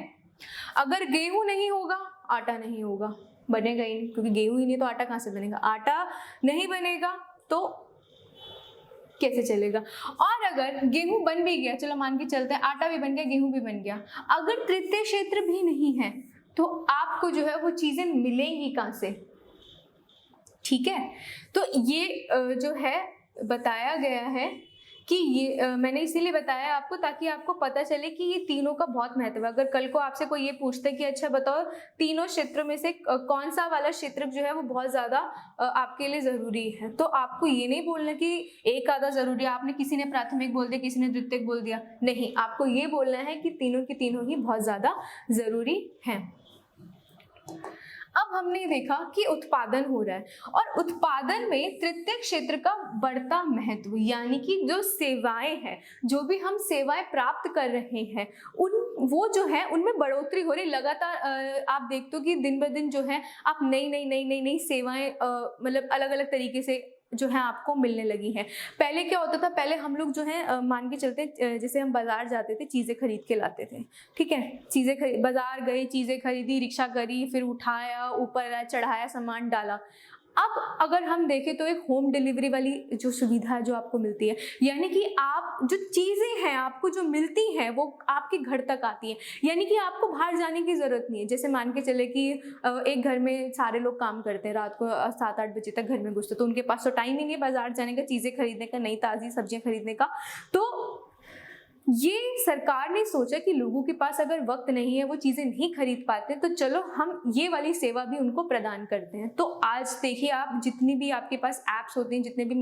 अगर गेहूं नहीं होगा, आटा नहीं होगा, बनेगा ही नहीं, क्योंकि गेहूं ही नहीं तो आटा कहाँ से बनेगा? आटा नहीं बनेगा तो कैसे चलेगा? और अगर गेहूं बन भी गया, चलो मान के चलते हैं आटा भी बन गया, गेहूं भी बन गया, अगर तृतीय क्षेत्र भी नहीं है तो आपको जो है वो चीजें मिलेंगी कहाँ से? ठीक है, तो ये जो है बताया गया है कि ये मैंने इसीलिए बताया आपको ताकि आपको पता चले कि ये तीनों का बहुत महत्व है। अगर कल को आपसे कोई ये पूछता है कि अच्छा बताओ तीनों क्षेत्रों में से कौन सा वाला क्षेत्र जो है वो बहुत ज्यादा आपके लिए जरूरी है, तो आपको ये नहीं बोलना कि एक आधा जरूरी है। आपने किसी ने प्राथमिक बोल दिया, किसी ने द्वितीयक बोल दिया, नहीं, आपको ये बोलना है कि तीनों की तीनों ही बहुत ज्यादा जरूरी हैं। अब हमने देखा कि उत्पादन हो रहा है, और उत्पादन में तृतीय क्षेत्र का बढ़ता महत्व, यानी कि जो सेवाएं हैं, जो भी हम सेवाएं प्राप्त कर रहे हैं, वो जो है उनमें बढ़ोतरी हो रही लगातार। आप देखते हो कि दिन ब दिन जो है आप नई सेवाएं मतलब अलग अलग तरीके से जो है आपको मिलने लगी हैं। पहले क्या होता था? पहले हम लोग जो है मान के चलते जैसे हम बाजार जाते थे, चीज़ें खरीद के लाते थे, ठीक है, बाजार गए, चीज़ें खरीदी, रिक्शा करी, फिर उठाया, ऊपर चढ़ाया, सामान डाला। अब अगर हम देखें तो एक होम डिलीवरी वाली जो सुविधा है जो आपको मिलती है, यानी कि आप जो चीज़ें हैं आपको जो मिलती हैं वो आपके घर तक आती हैं, यानी कि आपको बाहर जाने की ज़रूरत नहीं है। जैसे मान के चले कि एक घर में सारे लोग काम करते हैं, रात को 7-8 बजे तक घर में घुसते, तो उनके पास तो टाइम ही नहीं है बाजार जाने का, चीज़ें खरीदने का, नई ताज़ी सब्जियां खरीदने का। तो ये सरकार ने सोचा कि लोगों के पास अगर वक्त नहीं है, वो चीज़ें नहीं खरीद पाते, तो चलो हम ये वाली सेवा भी उनको प्रदान करते हैं। तो आज देखिए आप जितनी भी आपके पास ऐप्स होते हैं, जितने भी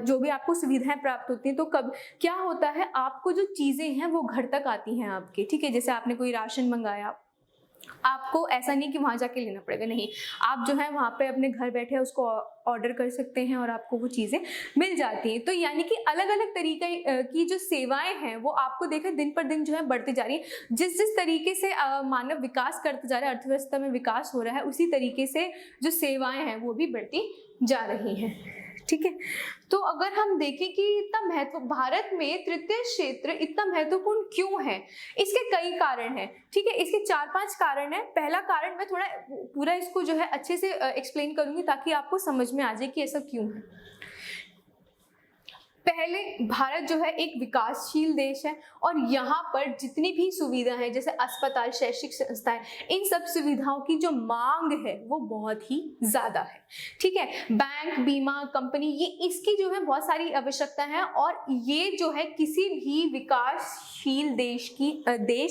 जो भी आपको सुविधाएं प्राप्त होती हैं, तो कब क्या होता है, आपको जो चीज़ें हैं वो घर तक आती हैं आपके, ठीक है। जैसे आपने कोई राशन मंगाया, आपको ऐसा नहीं कि वहाँ जाके लेना पड़ेगा, नहीं, आप जो है वहाँ पे अपने घर बैठे उसको ऑर्डर कर सकते हैं और आपको वो चीज़ें मिल जाती हैं। तो यानी कि अलग अलग तरीके की जो सेवाएं हैं वो आपको देखा दिन पर दिन जो है बढ़ती जा रही है। जिस जिस तरीके से मानव विकास करते जा रहा है, अर्थव्यवस्था में विकास हो रहा है, उसी तरीके से जो सेवाएं हैं वो भी बढ़ती जा रही हैं, ठीक है। तो अगर हम देखें कि इतना महत्व, भारत में तृतीय क्षेत्र इतना महत्वपूर्ण क्यों है, इसके कई कारण हैं, ठीक है। इसके 4-5 कारण हैं। पहला कारण मैं थोड़ा पूरा इसको जो है अच्छे से एक्सप्लेन करूंगी ताकि आपको समझ में आ जाए कि ऐसा क्यों है। पहले, भारत जो है एक विकासशील देश है और यहाँ पर जितनी भी सुविधा है, जैसे अस्पताल, शैक्षिक संस्थाएं, इन सब सुविधाओं की जो मांग है वो बहुत ही ज्यादा है, ठीक है। बैंक, बीमा कंपनी, ये इसकी जो है बहुत सारी आवश्यकता है और ये जो है किसी भी विकासशील देश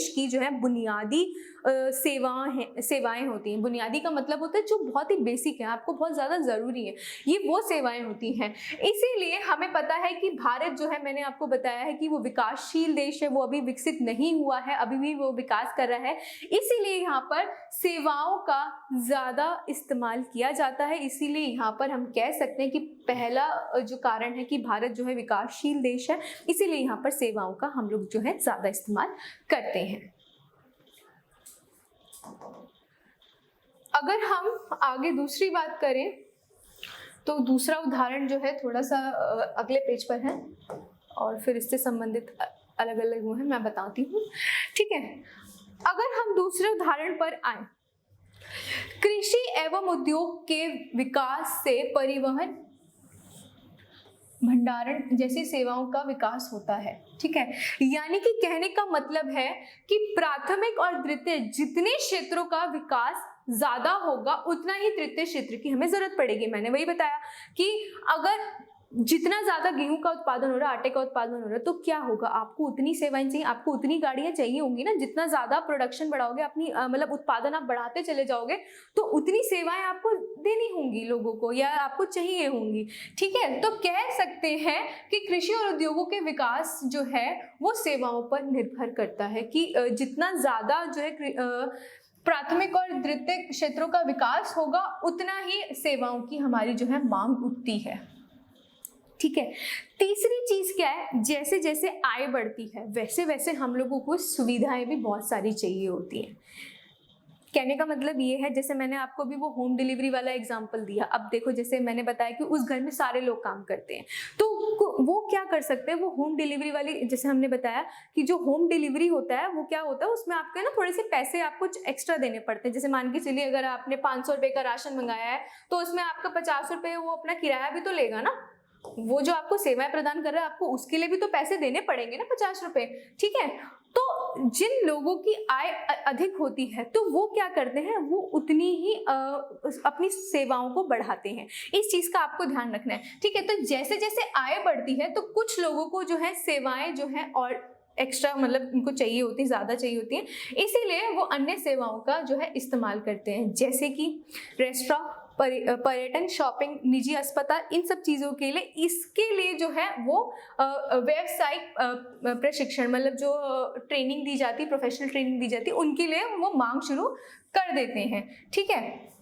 की जो है बुनियादी सेवाएं होती हैं। बुनियादी का मतलब होता है जो बहुत ही बेसिक है, आपको बहुत ज्यादा जरूरी है, ये वो सेवाएं होती हैं। इसीलिए हमें पता है कि भारत जो है, मैंने आपको बताया है कि वो विकासशील देश है, वो अभी विकसित नहीं हुआ है, अभी भी वो विकास कर रहा है। इसीलिए यहाँ पर सेवाओं का ज्यादा इस्तेमाल किया जाता है। इसीलिए यहाँ पर हम कह सकते हैं कि पहला जो कारण है कि भारत जो है विकासशील देश है, इसीलिए यहाँ पर सेवाओं का हम लोग जो है ज्यादा इस्तेमाल करते हैं। अगर हम आगे दूसरी बात करें तो दूसरा उदाहरण जो है थोड़ा सा अगले पेज पर है और फिर इससे संबंधित अलग अलग वो है, मैं बताती हूँ, ठीक है। अगर हम दूसरे उदाहरण पर आए, कृषि एवं उद्योग के विकास से परिवहन, भंडारण जैसी सेवाओं का विकास होता है, ठीक है। यानी कि कहने का मतलब है कि प्राथमिक और द्वितीय जितने क्षेत्रों का विकास ज्यादा होगा उतना ही तृतीय क्षेत्र की हमें जरूरत पड़ेगी। मैंने वही बताया कि अगर जितना ज्यादा गेहूं का उत्पादन हो रहा है, आटे का उत्पादन हो रहा है, तो क्या होगा, आपको उतनी सेवाएं चाहिए, आपको उतनी गाड़ियां चाहिए होंगी ना। जितना ज्यादा प्रोडक्शन बढ़ाओगे, अपनी मतलब उत्पादन आप बढ़ाते चले जाओगे, तो उतनी सेवाएं आपको देनी होंगी लोगों को, या आपको चाहिए होंगी, ठीक है। तो कह सकते हैं कि कृषि और उद्योगों के विकास जो है वो सेवाओं पर निर्भर करता है कि जितना ज्यादा जो है प्राथमिक और द्वितीय क्षेत्रों का विकास होगा उतना ही सेवाओं की हमारी जो है मांग उठती है, ठीक है। तीसरी चीज क्या है, जैसे जैसे आय बढ़ती है वैसे वैसे हम लोगों को सुविधाएं भी बहुत सारी चाहिए होती हैं। कहने का मतलब ये है, जैसे मैंने आपको भी वो होम डिलीवरी वाला एग्जांपल दिया। अब देखो, जैसे मैंने बताया कि उस घर में सारे लोग काम करते हैं, तो वो क्या कर सकते हैं, वो होम डिलीवरी वाली, जैसे हमने बताया कि जो होम डिलीवरी होता है वो क्या होता है, उसमें आपके ना थोड़े से पैसे आपको एक्स्ट्रा देने पड़ते हैं। जैसे मान के चलिए अगर आपने 500 रुपए का राशन मंगाया है तो उसमें आपका 50 रुपए वो अपना किराया भी तो लेगा ना, वो जो आपको सेवाएं प्रदान कर रहा है आपको उसके लिए भी तो पैसे देने पड़ेंगे ना, 50 रुपए, ठीक है। तो जिन लोगों की आय अधिक होती है तो वो क्या करते हैं, वो उतनी ही अपनी सेवाओं को बढ़ाते हैं। इस चीज का आपको ध्यान रखना है, ठीक है। तो जैसे जैसे आय बढ़ती है तो कुछ लोगों को जो है सेवाएं जो है और एक्स्ट्रा मतलब उनको चाहिए होती है, ज्यादा चाहिए होती है, इसीलिए वो अन्य सेवाओं का जो है इस्तेमाल करते हैं, जैसे कि रेस्टोरेंट, पर्यटन, शॉपिंग, निजी अस्पताल, इन सब चीज़ों के लिए, इसके लिए जो है वो व्यावसायिक प्रशिक्षण, मतलब जो ट्रेनिंग दी जाती है, प्रोफेशनल ट्रेनिंग दी जाती है, उनके लिए वो मांग शुरू कर देते हैं, ठीक है।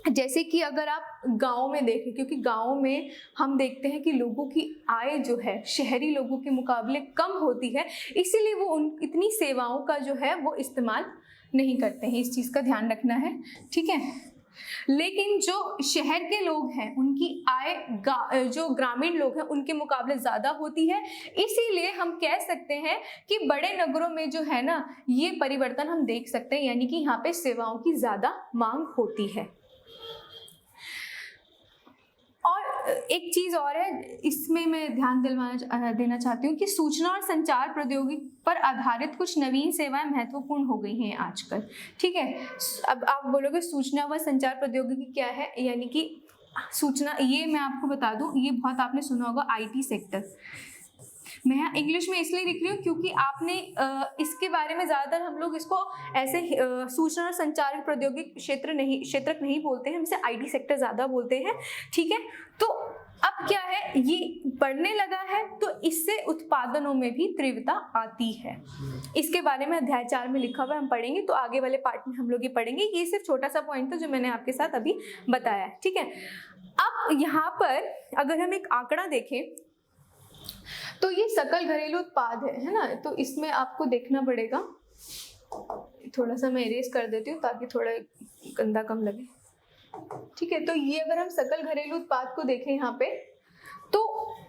जैसे कि अगर आप गाँव में देखें, क्योंकि गाँव में हम देखते हैं कि लोगों की आय जो है शहरी लोगों के मुकाबले कम होती है, इसीलिए वो इतनी सेवाओं का जो है वो इस्तेमाल नहीं करते हैं। इस चीज़ का ध्यान रखना है, ठीक है। लेकिन जो शहर के लोग हैं उनकी आय जो ग्रामीण लोग हैं उनके मुकाबले ज्यादा होती है, इसीलिए हम कह सकते हैं कि बड़े नगरों में जो है ना ये परिवर्तन हम देख सकते हैं, यानी कि यहाँ पे सेवाओं की ज्यादा मांग होती है। और एक चीज और है, इसमें मैं ध्यान देना चाहती हूँ कि सूचना और संचार प्रौद्योगिकी पर आधारित कुछ नवीन सेवाएं महत्वपूर्ण हो गई हैं आजकल। ठीक है, अब आप बोलोगे सूचना व संचार प्रौद्योगिकी क्या है, यानी कि सूचना, ये मैं आपको बता दूं, ये बहुत आपने सुना होगा आईटी सेक्टर। मैं यहाँ इंग्लिश में इसलिए लिख रही हूँ क्योंकि आपने इसके बारे में ज़्यादातर हम लोग इसको ऐसे सूचना और संचार प्रौद्योगिकी क्षेत्र नहीं बोलते हैं, हम इसे आईटी सेक्टर ज़्यादा बोलते हैं। ठीक है, तो अब क्या है, ये बढ़ने लगा है तो इससे उत्पादनों में भी तीव्रता आती है। इसके बारे में अध्याय 4 में लिखा हुआ है, हम पढ़ेंगे, तो आगे वाले पार्ट में हम लोग ये पढ़ेंगे। ये सिर्फ छोटा सा पॉइंट था जो मैंने आपके साथ अभी बताया है। ठीक है, अब यहाँ पर अगर हम एक आंकड़ा देखें तो ये सकल घरेलू उत्पाद है ना, तो इसमें आपको देखना पड़ेगा, थोड़ा सा मैं इरेज कर देती हूँ ताकि थोड़ा गंदा कम लगे। ठीक है, तो ये अगर हम सकल घरेलू उत्पाद को देखें यहाँ पे, तो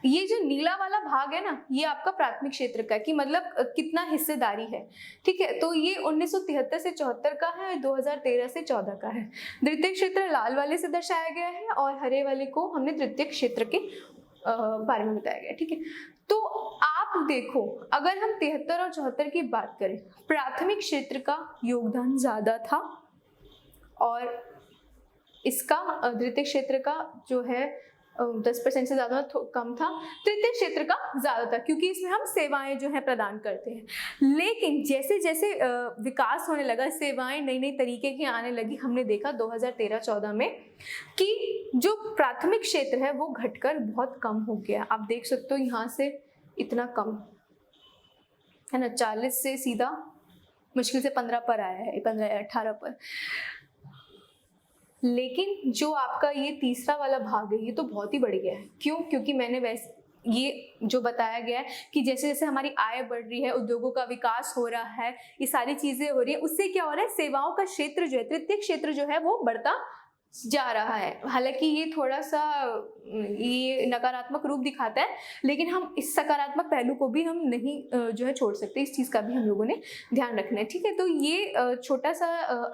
ये जो नीला वाला भाग है ना, ये आपका प्राथमिक क्षेत्र का, कि मतलब कितना हिस्सेदारी है। ठीक है, तो ये 1973 से 74 का है, 2013 से 14 का है। द्वितीय क्षेत्र लाल वाले से दर्शाया गया है और हरे वाले को हमने तृतीय क्षेत्र के बारे में बताया गया। ठीक है, तो आप देखो, अगर हम 73 और 74 की बात करें, प्राथमिक क्षेत्र का योगदान ज्यादा था और इसका द्वितीय क्षेत्र का जो है 10% से ज्यादा कम था, तृतीय क्षेत्र का ज्यादा था, क्योंकि इसमें हम सेवाएं जो है प्रदान करते हैं। लेकिन जैसे जैसे विकास होने लगा, सेवाएं नई नई तरीके की आने लगी, हमने देखा 2013-14 में कि जो प्राथमिक क्षेत्र है वो घटकर बहुत कम हो गया। आप देख सकते हो यहाँ से इतना कम है ना, 40 से सीधा मुश्किल से 15 पर आया है, 15-18 पर। लेकिन जो आपका ये तीसरा वाला भाग है, ये तो बहुत ही बढ़ गया है। क्यों? क्योंकि मैंने ये जो बताया गया है कि जैसे जैसे हमारी आय बढ़ रही है, उद्योगों का विकास हो रहा है, ये सारी चीजें हो रही है, उससे क्या हो रहा है, सेवाओं का क्षेत्र जो है, तृतीय क्षेत्र जो है वो बढ़ता जा रहा है। हालांकि ये थोड़ा सा ये नकारात्मक रूप दिखाता है, लेकिन हम इस सकारात्मक पहलू को भी हम नहीं जो है छोड़ सकते, इस चीज़ का भी हम लोगों ने ध्यान रखना है। ठीक है, तो ये छोटा सा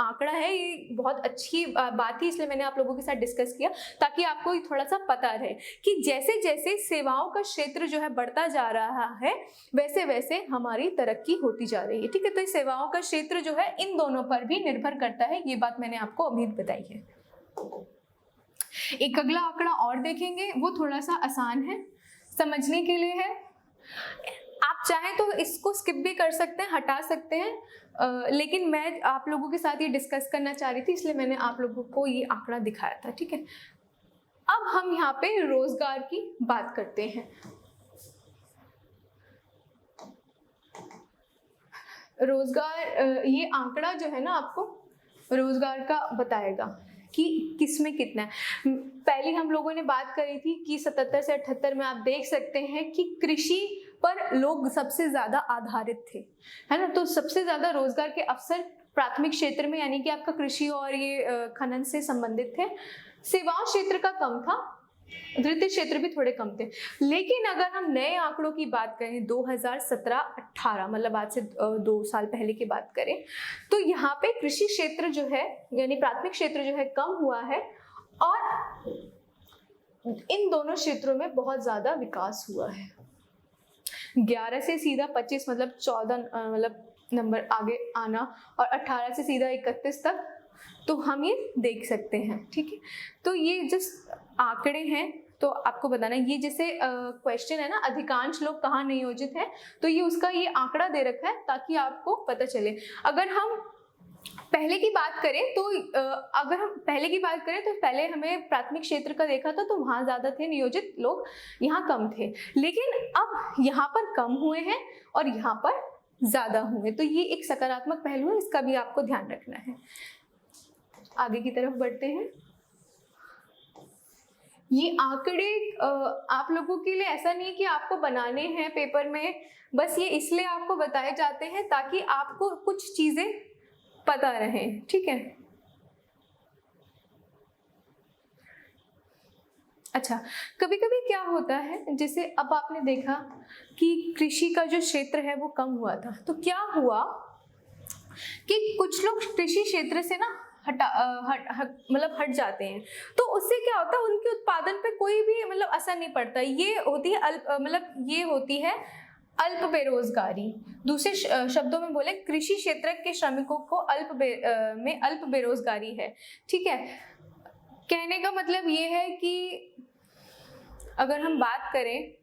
आंकड़ा है, ये बहुत अच्छी बात थी, इसलिए मैंने आप लोगों के साथ डिस्कस किया ताकि आपको थोड़ा सा पता रहे कि जैसे जैसे सेवाओं का क्षेत्र जो है बढ़ता जा रहा है, वैसे वैसे हमारी तरक्की होती जा रही है। ठीक है, तो इस सेवाओं का क्षेत्र जो है इन दोनों पर भी निर्भर करता है, ये बात मैंने आपको अभी बताई है। एक अगला आंकड़ा और देखेंगे, वो थोड़ा सा आसान है, समझने के लिए है। आप चाहें तो इसको स्किप भी कर सकते हैं, हटा सकते हैं, लेकिन मैं आप लोगों के साथ ये डिस्कस करना चाह रही थी, इसलिए मैंने आप लोगों को ये आंकड़ा दिखाया था। ठीक है, अब हम यहाँ पे रोजगार की बात करते हैं। रोजगार, ये आंकड़ा जो है ना आपको रोजगार का बताएगा कि किसमें कितना है। पहले हम लोगों ने बात करी थी कि 77 से 78 में आप देख सकते हैं कि कृषि पर लोग सबसे ज्यादा आधारित थे, है ना, तो सबसे ज्यादा रोजगार के अवसर प्राथमिक क्षेत्र में, यानी कि आपका कृषि और ये खनन से संबंधित थे। सेवाओं क्षेत्र का कम था, द्वितीय क्षेत्र भी थोड़े कम थे। लेकिन अगर हम नए आंकड़ों की बात करें 2017-18, मतलब आज से 2 साल पहले की बात करें, तो यहाँ पे कृषि क्षेत्र जो है यानी प्राथमिक क्षेत्र जो है कम हुआ है और इन दोनों क्षेत्रों में बहुत ज्यादा विकास हुआ है। 11 से सीधा 25 मतलब 14 मतलब नंबर आगे आना, और 18 से सीधा 31 तक, तो हम ये देख सकते हैं। ठीक है, तो ये जस्ट आंकड़े हैं, तो आपको बताना, ये जैसे क्वेश्चन है ना, अधिकांश लोग कहाँ नियोजित हैं, तो ये उसका ये आंकड़ा दे रखा है ताकि आपको पता चले। अगर हम पहले की बात करें तो पहले हमें प्राथमिक क्षेत्र का देखा था, तो वहाँ ज्यादा थे नियोजित लोग, यहाँ कम थे। लेकिन अब यहाँ पर कम हुए हैं और यहाँ पर ज्यादा हुए, तो ये एक सकारात्मक पहलू है, इसका भी आपको ध्यान रखना है। आगे की तरफ बढ़ते हैं। ये आंकड़े आप लोगों के लिए ऐसा नहीं है कि आपको बनाने हैं पेपर में, बस ये इसलिए आपको बताए जाते हैं ताकि आपको कुछ चीजें पता रहें। ठीक है, अच्छा, कभी कभी क्या होता है, जैसे अब आपने देखा कि कृषि का जो क्षेत्र है वो कम हुआ था, तो क्या हुआ कि कुछ लोग कृषि क्षेत्र से ना मतलब हट जाते हैं, तो उससे क्या होता है, उनके उत्पादन पे कोई भी मतलब असर नहीं पड़ता। ये होती है ये होती है अल्प बेरोजगारी। दूसरे शब्दों में बोले, कृषि क्षेत्र के श्रमिकों को अल्प बेरोजगारी है। ठीक है, कहने का मतलब ये है कि अगर हम बात करें,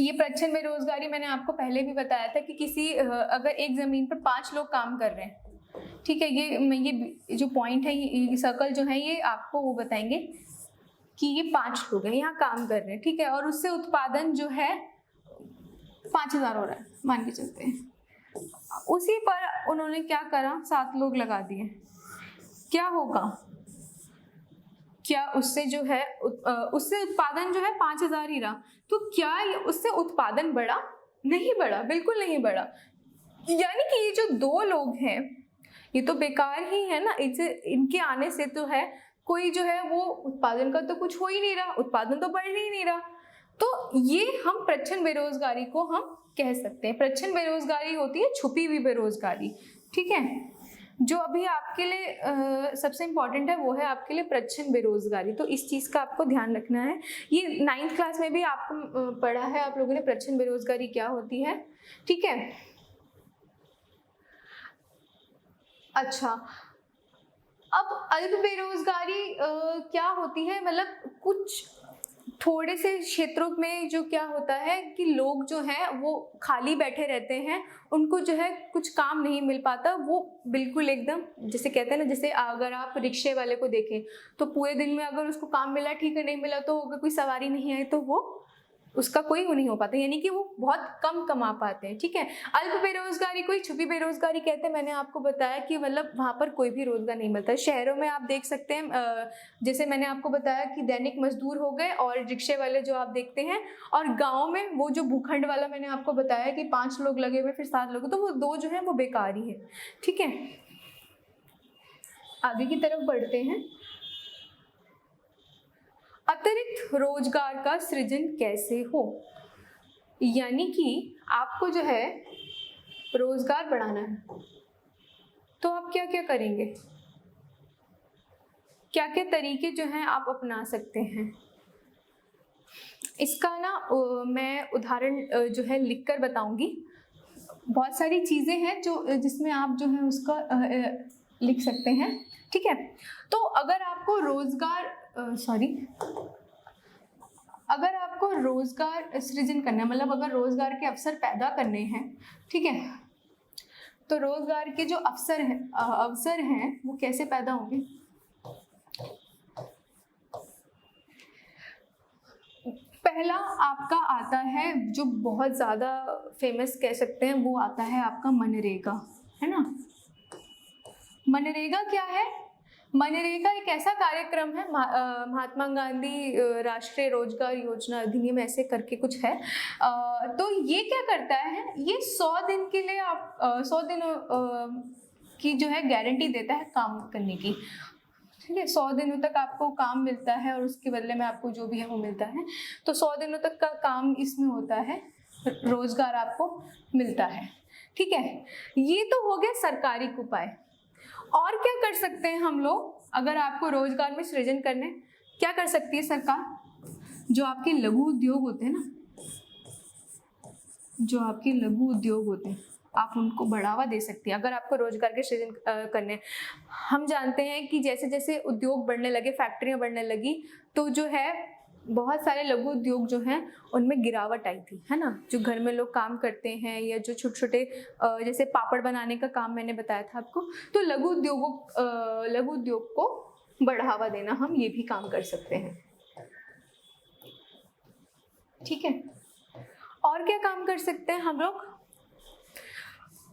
ये प्रच्छन्न बेरोजगारी मैंने आपको पहले भी बताया था कि किसी अगर एक जमीन पर 5 लोग काम कर रहे हैं, ठीक है, ये जो पॉइंट है, ये सर्कल जो है, ये आपको वो बताएंगे कि ये 5 लोग हैं यहाँ काम कर रहे हैं, ठीक है, और उससे उत्पादन जो है 5000 हो रहा है, मान के चलते हैं। उसी पर उन्होंने क्या करा, 7 लोग लगा दिए, क्या होगा, क्या उससे जो है उससे उत्पादन जो है 5000 ही रहा, तो क्या उससे उत्पादन बढ़ा? नहीं बढ़ा, बिल्कुल नहीं बढ़ा। यानी कि ये जो 2 लोग हैं ये तो बेकार ही है ना, इनके आने से तो है कोई जो है वो उत्पादन का तो कुछ हो ही नहीं रहा, उत्पादन तो बढ़ ही नहीं रहा। तो ये हम प्रच्छन्न बेरोजगारी को हम कह सकते हैं। प्रच्छन्न बेरोजगारी होती है छुपी हुई बेरोजगारी, ठीक है। जो अभी आपके लिए सबसे इम्पॉर्टेंट है वो है आपके लिए प्रच्छन्न बेरोजगारी, तो इस चीज़ का आपको ध्यान रखना है। ये 9th क्लास में भी आपको पढ़ा है आप लोगों ने, प्रच्छन्न बेरोजगारी क्या होती है, ठीक है। अच्छा, अब अल्प बेरोजगारी क्या होती है, मतलब कुछ थोड़े से क्षेत्रों में जो क्या होता है कि लोग जो हैं वो खाली बैठे रहते हैं, उनको जो है कुछ काम नहीं मिल पाता, वो बिल्कुल एकदम जैसे कहते हैं ना, जैसे अगर आप रिक्शे वाले को देखें तो पूरे दिन में अगर उसको काम मिला ठीक है, नहीं मिला तो अगर कोई सवारी नहीं आई तो वो उसका कोई वो नहीं हो पाता, यानी कि वो बहुत कम कमा पाते हैं, ठीक है। अल्प बेरोजगारी को ही छुपी बेरोजगारी कहते हैं। मैंने आपको बताया कि मतलब वहाँ पर कोई भी रोजगार नहीं मिलता। शहरों में आप देख सकते हैं, जैसे मैंने आपको बताया कि दैनिक मजदूर हो गए और रिक्शे वाले जो आप देखते हैं, और गाँव में वो जो भूखंड वाला मैंने आपको बताया कि 5 लोग लगे हुए फिर 7 लोग, तो वो 2 जो है वो बेकार ही है, ठीक है। आगे की तरफ बढ़ते हैं। अतिरिक्त रोजगार का सृजन कैसे हो, यानी कि आपको जो है रोजगार बढ़ाना है, तो आप क्या क्या करेंगे, क्या क्या तरीके जो हैं आप अपना सकते हैं। इसका ना मैं उदाहरण जो है लिखकर बताऊंगी। बहुत सारी चीजें हैं जो जिसमें आप जो है उसका लिख सकते हैं, ठीक है। तो अगर आपको रोजगार अगर आपको रोजगार सृजन करना है, मतलब अगर रोजगार के अवसर पैदा करने हैं, ठीक है, तो रोजगार के जो अवसर हैं वो कैसे पैदा होंगे। पहला आपका आता है जो बहुत ज़्यादा फेमस कह सकते हैं, वो आता है आपका मनरेगा, है ना। मनरेगा क्या है? मनरेगा एक ऐसा कार्यक्रम है, महात्मा गांधी राष्ट्रीय रोजगार योजना अधिनियम ऐसे करके कुछ है। तो ये क्या करता है, ये 100 दिन के लिए आप 100 दिन की जो है गारंटी देता है काम करने की, ठीक है। 100 दिनों तक आपको काम मिलता है और उसके बदले में आपको जो भी है वो मिलता है। तो 100 दिनों तक का काम इसमें होता है, रोजगार आपको मिलता है, ठीक है। ये तो हो गया सरकारी उपाय। और क्या कर सकते हैं हम लोग, अगर आपको रोजगार में सृजन करने, क्या कर सकती है सरकार? जो आपके लघु उद्योग होते हैं ना, जो आपके लघु उद्योग होते हैं, आप उनको बढ़ावा दे सकती हैं अगर आपको रोजगार के सृजन करने। हम जानते हैं कि जैसे जैसे उद्योग बढ़ने लगे, फैक्ट्रियां बढ़ने लगी, तो जो है बहुत सारे लघु उद्योग जो हैं उनमें गिरावट आई थी, है ना। जो घर में लोग काम करते हैं या जो छोटे छोटे जैसे पापड़ बनाने का काम मैंने बताया था आपको, तो लघु उद्योग को बढ़ावा देना, हम ये भी काम कर सकते हैं, ठीक है। और क्या काम कर सकते हैं हम लोग?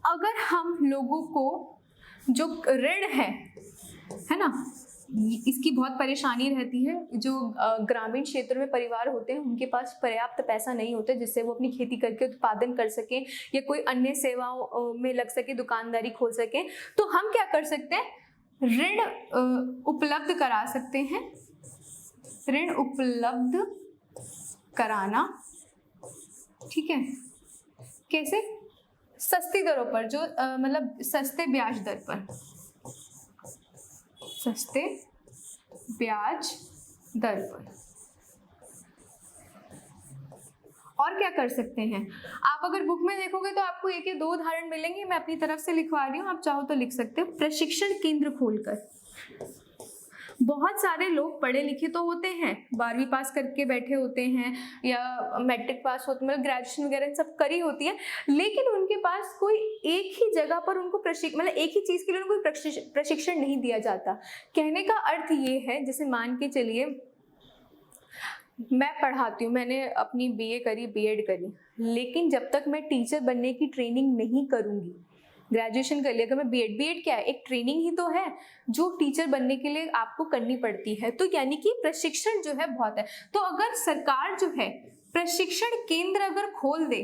अगर हम लोगों को जो ऋण है ना, इसकी बहुत परेशानी रहती है। जो ग्रामीण क्षेत्र में परिवार होते हैं उनके पास पर्याप्त पैसा नहीं होता जिससे वो अपनी खेती करके उत्पादन कर सकें या कोई अन्य सेवाओं में लग सके, दुकानदारी खोल सके। तो हम क्या कर सकते हैं, ऋण उपलब्ध करा सकते हैं। ऋण उपलब्ध कराना, ठीक है। कैसे? सस्ती दरों पर, जो मतलब सस्ते ब्याज दर पर, सस्ते ब्याज दर पर। और क्या कर सकते हैं, आप अगर बुक में देखोगे तो आपको एक या दो उदाहरण मिलेंगे, मैं अपनी तरफ से लिखवा रही हूँ, आप चाहो तो लिख सकते हो। प्रशिक्षण केंद्र खोलकर। बहुत सारे लोग पढ़े लिखे तो होते हैं, 12वीं पास करके बैठे होते हैं या मैट्रिक पास होते, मतलब ग्रेजुएशन वगैरह सब करी होती है, लेकिन उनके पास कोई एक ही जगह पर उनको मतलब एक ही चीज के लिए उनको प्रशिक्षण नहीं दिया जाता। कहने का अर्थ ये है, जैसे मान के चलिए मैं पढ़ाती हूँ, मैंने अपनी बीए करी, बीएड करी, लेकिन जब तक मैं टीचर बनने की ट्रेनिंग नहीं करूँगी, ग्रेजुएशन कर लिया, अगर मैं बीएड क्या है, एक ट्रेनिंग ही तो है जो टीचर बनने के लिए आपको करनी पड़ती है, तो यानी कि प्रशिक्षण जो है बहुत है। तो अगर सरकार जो है प्रशिक्षण केंद्र अगर खोल दे,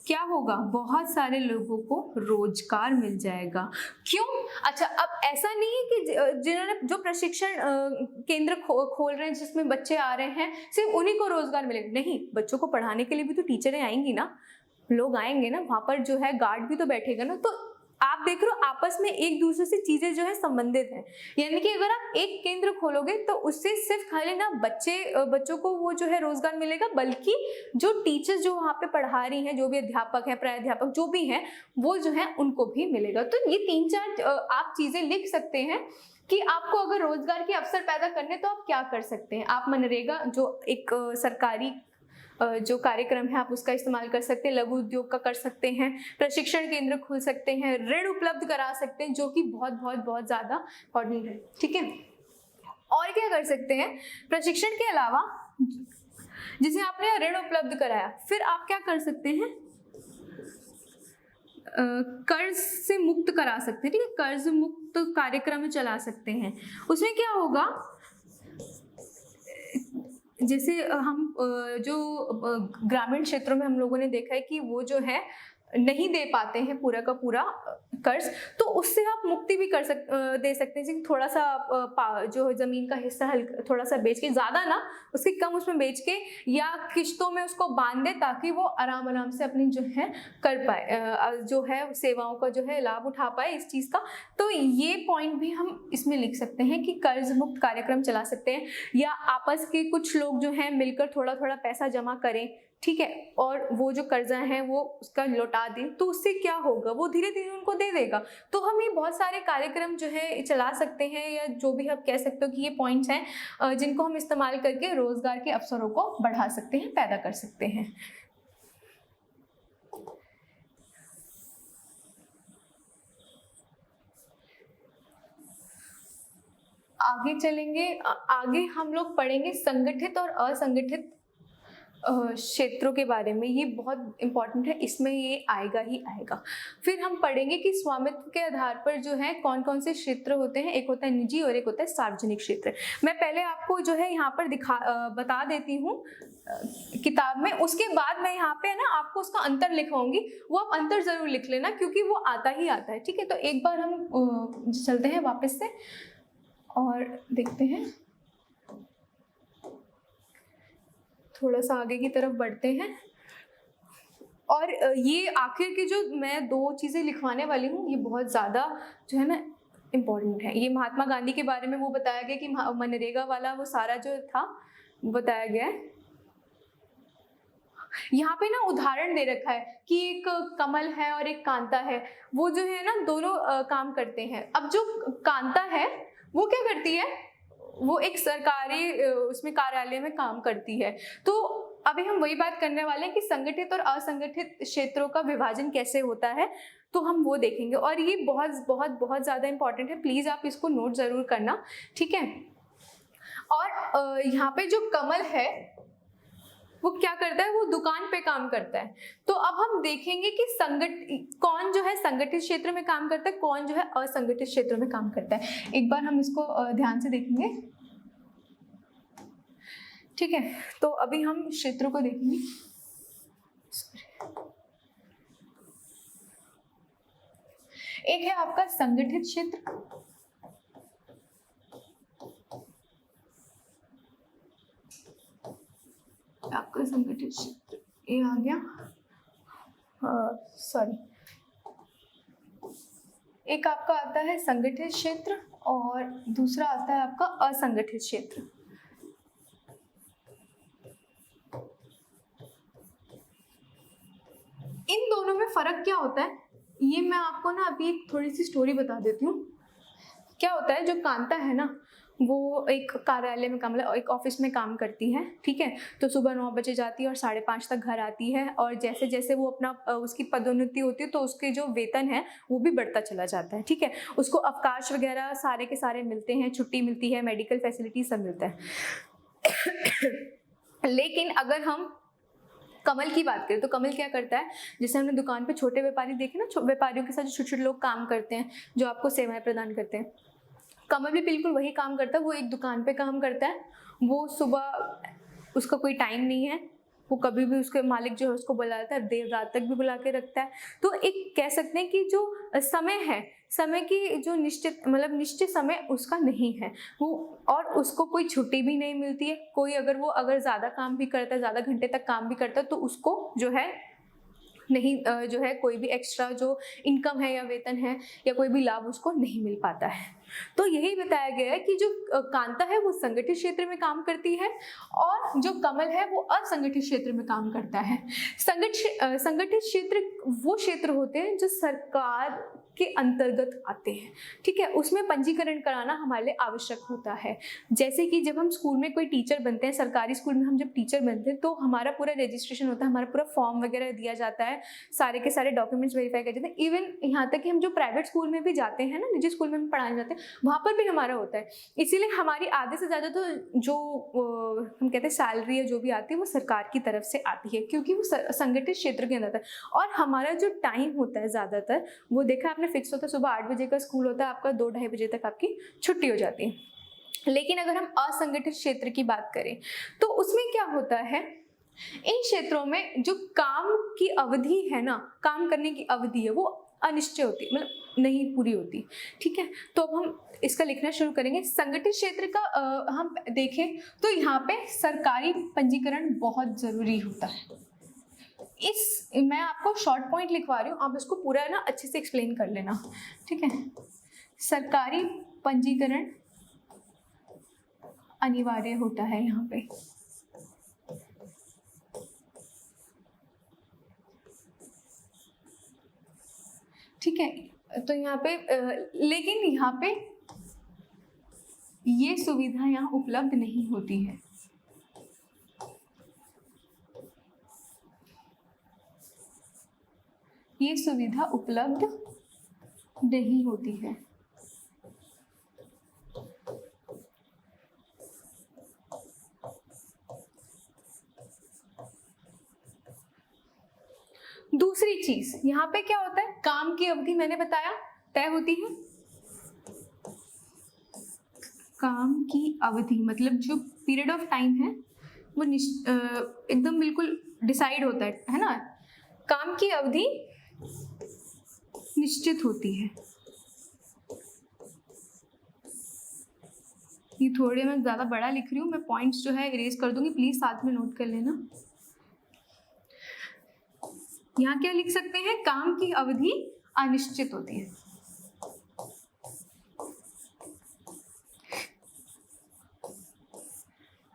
क्या होगा, बहुत सारे लोगों को रोजगार मिल जाएगा। क्यों? अच्छा, अब ऐसा नहीं है कि जिन्होंने जो प्रशिक्षण केंद्र खोल रहे हैं, जिसमें बच्चे आ रहे हैं, सिर्फ उन्हीं को रोजगार मिलेगा, नहीं, बच्चों को पढ़ाने के लिए भी तो टीचरें आएंगी ना, लोग आएंगे ना, वहां पर जो है गार्ड भी तो बैठेगा ना। तो आप देख रहे हो आपस में एक दूसरे से चीजें जो है संबंधित हैं, यानी कि अगर आप एक केंद्र खोलोगे तो उससे सिर्फ खाली ना बच्चों को वो जो है रोजगार मिलेगा, बल्कि जो टीचर्स जो वहाँ पे पढ़ा रही हैं, जो भी अध्यापक है, प्राध्यापक जो भी हैं, वो जो है उनको भी मिलेगा। तो ये 3-4 आप चीजें लिख सकते हैं कि आपको अगर रोजगार के अवसर पैदा करने तो आप क्या कर सकते हैं। आप मनरेगा जो एक सरकारी जो कार्यक्रम है आप उसका इस्तेमाल कर सकते हैं, लघु उद्योग का कर सकते हैं, प्रशिक्षण केंद्र खोल सकते हैं, ऋण उपलब्ध करा सकते हैं, जो कि बहुत बहुत बहुत ज्यादा इम्पोर्टेंट है। ठीक है, और क्या कर सकते हैं प्रशिक्षण के अलावा, जिसे आपने ऋण उपलब्ध कराया, फिर आप क्या कर सकते हैं, कर्ज से मुक्त करा सकते हैं। ठीक है, कर्ज मुक्त कार्यक्रम चला सकते हैं। उसमें क्या होगा, जैसे हम जो ग्रामीण क्षेत्रों में हम लोगों ने देखा है कि वो जो है नहीं दे पाते हैं पूरा का पूरा कर्ज, तो उससे आप मुक्ति भी दे सकते हैं। थोड़ा सा जो जमीन का हिस्सा थोड़ा सा बेच के, ज्यादा ना, उसके कम उसमें बेच के या किश्तों में उसको बांध दे, ताकि वो आराम से अपनी जो है कर पाए, जो है सेवाओं का जो है लाभ उठा पाए इस चीज का। तो ये पॉइंट भी हम इसमें लिख सकते हैं कि कर्ज मुक्त कार्यक्रम चला सकते हैं, या आपस के कुछ लोग जो है मिलकर थोड़ा थोड़ा पैसा जमा करें, ठीक है, और वो जो कर्जा है वो उसका लौटा दे, तो उससे क्या होगा, वो धीरे धीरे उनको दे देगा। तो हम ये बहुत सारे कार्यक्रम जो है चला सकते हैं, या जो भी आप कह सकते हो कि ये पॉइंट्स हैं जिनको हम इस्तेमाल करके रोजगार के अवसरों को बढ़ा सकते हैं, पैदा कर सकते हैं। आगे चलेंगे, आगे हम लोग पढ़ेंगे संगठित और असंगठित क्षेत्रों के बारे में। ये बहुत इंपॉर्टेंट है, इसमें ये आएगा ही आएगा। फिर हम पढ़ेंगे कि स्वामित्व के आधार पर जो है कौन कौन से क्षेत्र होते हैं, एक होता है निजी और एक होता है सार्वजनिक क्षेत्र। मैं पहले आपको जो है यहाँ पर बता देती हूँ किताब में, उसके बाद मैं यहाँ पे है ना आपको उसका अंतर लिखवाऊंगी, वो आप अंतर जरूर लिख लेना, क्योंकि वो आता ही आता है। ठीक है, तो एक बार हम चलते हैं वापस से और देखते हैं, थोड़ा सा आगे की तरफ बढ़ते हैं। और ये आखिर की जो मैं 2 चीज़ें लिखवाने वाली हूँ, ये बहुत ज़्यादा जो है ना इम्पोर्टेंट है। ये महात्मा गांधी के बारे में वो बताया गया कि मनरेगा वाला वो सारा जो था बताया गया है। यहाँ पे ना उदाहरण दे रखा है कि एक कमल है और एक कांता है, वो जो है ना दोनों काम करते हैं। अब जो कांता है वो क्या करती है, वो एक सरकारी उसमें कार्यालय में काम करती है। तो अभी हम वही बात करने वाले हैं कि संगठित और असंगठित क्षेत्रों का विभाजन कैसे होता है, तो हम वो देखेंगे। और ये बहुत बहुत बहुत ज़्यादा इंपॉर्टेंट है, प्लीज़ आप इसको नोट ज़रूर करना, ठीक है। और यहाँ पे जो कमल है वो क्या करता है, वो दुकान पे काम करता है। तो अब हम देखेंगे कि कौन जो है संगठित क्षेत्र में काम करता है, कौन जो है असंगठित क्षेत्र में काम करता है। एक बार हम इसको ध्यान से देखेंगे, ठीक है। तो अभी हम क्षेत्रों को देखेंगे। एक है आपका संगठित क्षेत्र, आपका संगठित क्षेत्र ये आ गया, सॉरी एक आपका आता है संगठित क्षेत्र और दूसरा आता है आपका असंगठित क्षेत्र। इन दोनों में फर्क क्या होता है, ये मैं आपको ना अभी एक थोड़ी सी स्टोरी बता देती हूँ। क्या होता है, जो कांता है ना वो एक कार्यालय में काम, मतलब एक ऑफिस में काम करती है, ठीक है। तो सुबह 9 बजे जाती है और 5:30 तक घर आती है, और जैसे जैसे वो अपना उसकी पदोन्नति होती है तो उसके जो वेतन है वो भी बढ़ता चला जाता है, ठीक है। उसको अवकाश वगैरह सारे के सारे मिलते हैं, छुट्टी मिलती है, मेडिकल फैसिलिटी सब मिलता है। लेकिन अगर हम कमल की बात करें तो कमल क्या करता है, जैसे हमने दुकान पे छोटे व्यापारी देखे ना, व्यापारियों के साथ जो छोटे छोटे लोग काम करते हैं, जो आपको सेवाएं प्रदान करते हैं, कमल भी बिल्कुल वही काम करता है। वो एक दुकान पे काम करता है, वो सुबह उसका कोई टाइम नहीं है, वो कभी भी उसके मालिक जो है उसको बुलाता है, देर रात तक भी बुला के रखता है। तो एक कह सकते हैं कि जो समय है, समय की जो निश्चित मतलब निश्चित समय उसका नहीं है वो, और उसको कोई छुट्टी भी नहीं मिलती है। कोई अगर ज़्यादा काम भी करता है, ज़्यादा घंटे तक काम भी करता है, तो उसको जो है नहीं जो है कोई भी एक्स्ट्रा जो इनकम है या वेतन है या कोई भी लाभ उसको नहीं मिल पाता है। तो यही बताया गया है कि जो कांता है वो संगठित क्षेत्र में काम करती है और जो कमल है वो असंगठित क्षेत्र में काम करता है। संगठित क्षेत्र वो क्षेत्र होते हैं जो सरकार के अंतर्गत आते हैं, ठीक है। उसमें पंजीकरण कराना हमारे लिए आवश्यक होता है। जैसे कि जब हम स्कूल में कोई टीचर बनते हैं, सरकारी स्कूल में हम जब टीचर बनते हैं तो हमारा पूरा रजिस्ट्रेशन होता है, हमारा पूरा फॉर्म वगैरह दिया जाता है, सारे के सारे डॉक्यूमेंट्स वेरीफाई कर जाते हैं। इवन यहाँ तक कि हम जो प्राइवेट स्कूल में भी जाते हैं ना, निजी स्कूल में भी पढ़ाने जाते हैं, वहाँ पर भी हमारा होता है। इसीलिए हमारी आधे से ज़्यादा तो जो हम कहते हैं सैलरी है जो भी आती है वो सरकार की तरफ से आती है, क्योंकि वो संगठित क्षेत्र के अंदर है। और हमारा जो टाइम होता है ज़्यादातर वो देखा आपने फिक्स होता है, सुबह 8 बजे का स्कूल होता है आपका, 2-2:30 बजे तक आपकी छुट्टी हो जाती है। लेकिन अगर हम असंगठित क्षेत्र की बात करें तो उसमें क्या होता है, इन क्षेत्रों में जो काम की अवधि है ना, काम करने की अवधि है वो अनिश्चित होती है, मतलब नहीं पूरी होती, ठीक है। तो अब हम इसका लिखना शुरू करेंगे। संगठित क्षेत्र का हम देखें तो यहाँ पे सरकारी पंजीकरण बहुत जरूरी होता है। मैं आपको शॉर्ट पॉइंट लिखवा रही हूँ, आप इसको पूरा ना अच्छे से एक्सप्लेन कर लेना, ठीक है। सरकारी पंजीकरण अनिवार्य होता है यहाँ पे, ठीक है। तो यहाँ पे लेकिन यहाँ पे ये सुविधा यहाँ उपलब्ध नहीं होती है। ये सुविधा उपलब्ध नहीं होती है। दूसरी चीज यहाँ पे क्या होता है, काम की अवधि मैंने बताया तय होती है। काम की अवधि मतलब जो पीरियड ऑफ टाइम है वो एकदम बिल्कुल डिसाइड होता है ना। काम की अवधि निश्चित होती है। ये थोड़े मैं ज्यादा बड़ा लिख रही हूँ, मैं पॉइंट्स जो है इरेज कर दूंगी, प्लीज साथ में नोट कर लेना। यहाँ क्या लिख सकते हैं, काम की अवधि अनिश्चित होती है।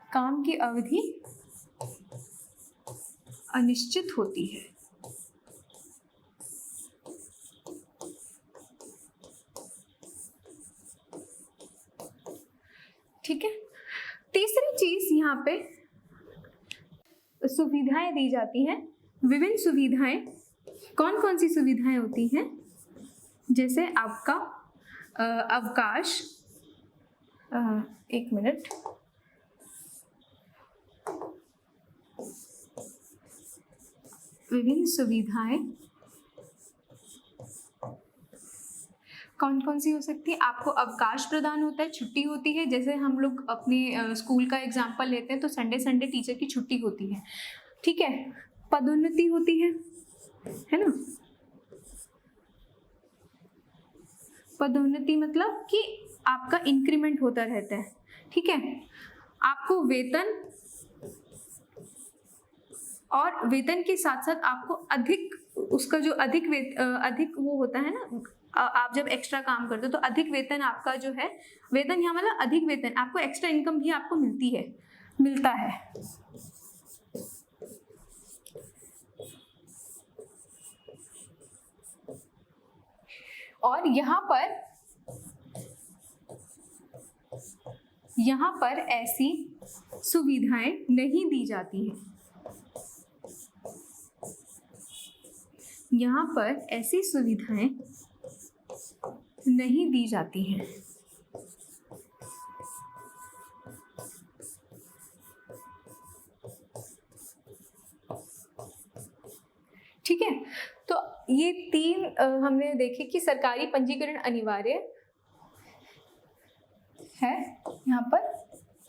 काम की अवधि अनिश्चित होती है, ठीक है। तीसरी चीज यहाँ पे सुविधाएं दी जाती हैं। विभिन्न सुविधाएं, कौन कौन सी सुविधाएं होती हैं, जैसे आपका अवकाश, एक मिनट, विभिन्न सुविधाएं कौन कौन सी हो सकती है। आपको अवकाश प्रदान होता है, छुट्टी होती है। जैसे हम लोग अपने स्कूल का एग्जाम्पल लेते हैं तो संडे टीचर की छुट्टी होती है, ठीक है। पदोन्नति होती है ना। पदोन्नति मतलब कि आपका इंक्रीमेंट होता रहता है, ठीक है। आपको वेतन और वेतन के साथ साथ आपको अधिक उसका जो अधिक वो होता है ना, आप जब एक्स्ट्रा काम करते हो तो अधिक वेतन आपका जो है, वेतन यहाँ मतलब अधिक वेतन, आपको एक्स्ट्रा इनकम भी आपको मिलता है। और यहाँ पर ऐसी सुविधाएं नहीं दी जाती हैं। यहाँ पर ऐसी सुविधाएं नहीं दी जाती हैं। ठीक है, तो ये 3 हमने देखे कि सरकारी पंजीकरण अनिवार्य है यहाँ पर।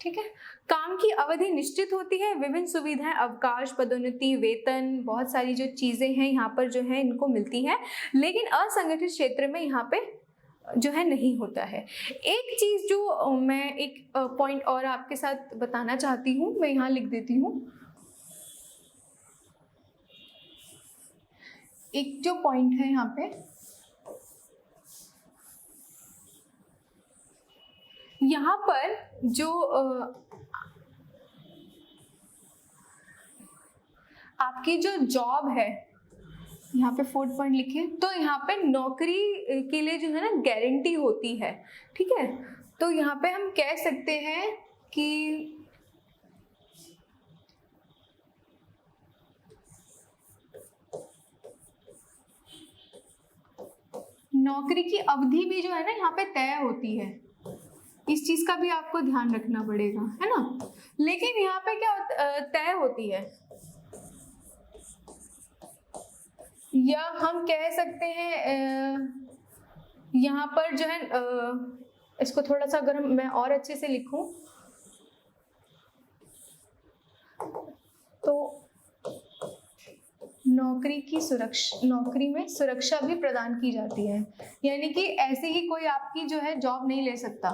ठीक है, काम की अवधि निश्चित होती है, विभिन्न सुविधाएं, अवकाश, पदोन्नति, वेतन, बहुत सारी जो चीजें हैं यहाँ पर जो है इनको मिलती है, लेकिन असंगठित क्षेत्र में यहाँ पे जो है नहीं होता है। एक चीज जो मैं एक पॉइंट और आपके साथ बताना चाहती हूँ, मैं यहाँ लिख देती हूँ। एक जो पॉइंट है यहाँ पे, यहाँ पर जो आपकी जो जॉब है, यहाँ पे 4th पॉइंट लिखे, तो यहाँ पे नौकरी के लिए जो है ना गारंटी होती है। ठीक है, तो यहाँ पे हम कह सकते हैं कि नौकरी की अवधि भी जो है ना यहाँ पे तय होती है। इस चीज का भी आपको ध्यान रखना पड़ेगा, है ना। लेकिन यहाँ पे क्या तय होती है, या हम कह सकते हैं यहाँ पर जो है इसको थोड़ा सा अगर मैं और अच्छे से लिखूं तो नौकरी में सुरक्षा भी प्रदान की जाती है, यानी कि ऐसे ही कोई आपकी जो है जॉब नहीं ले सकता,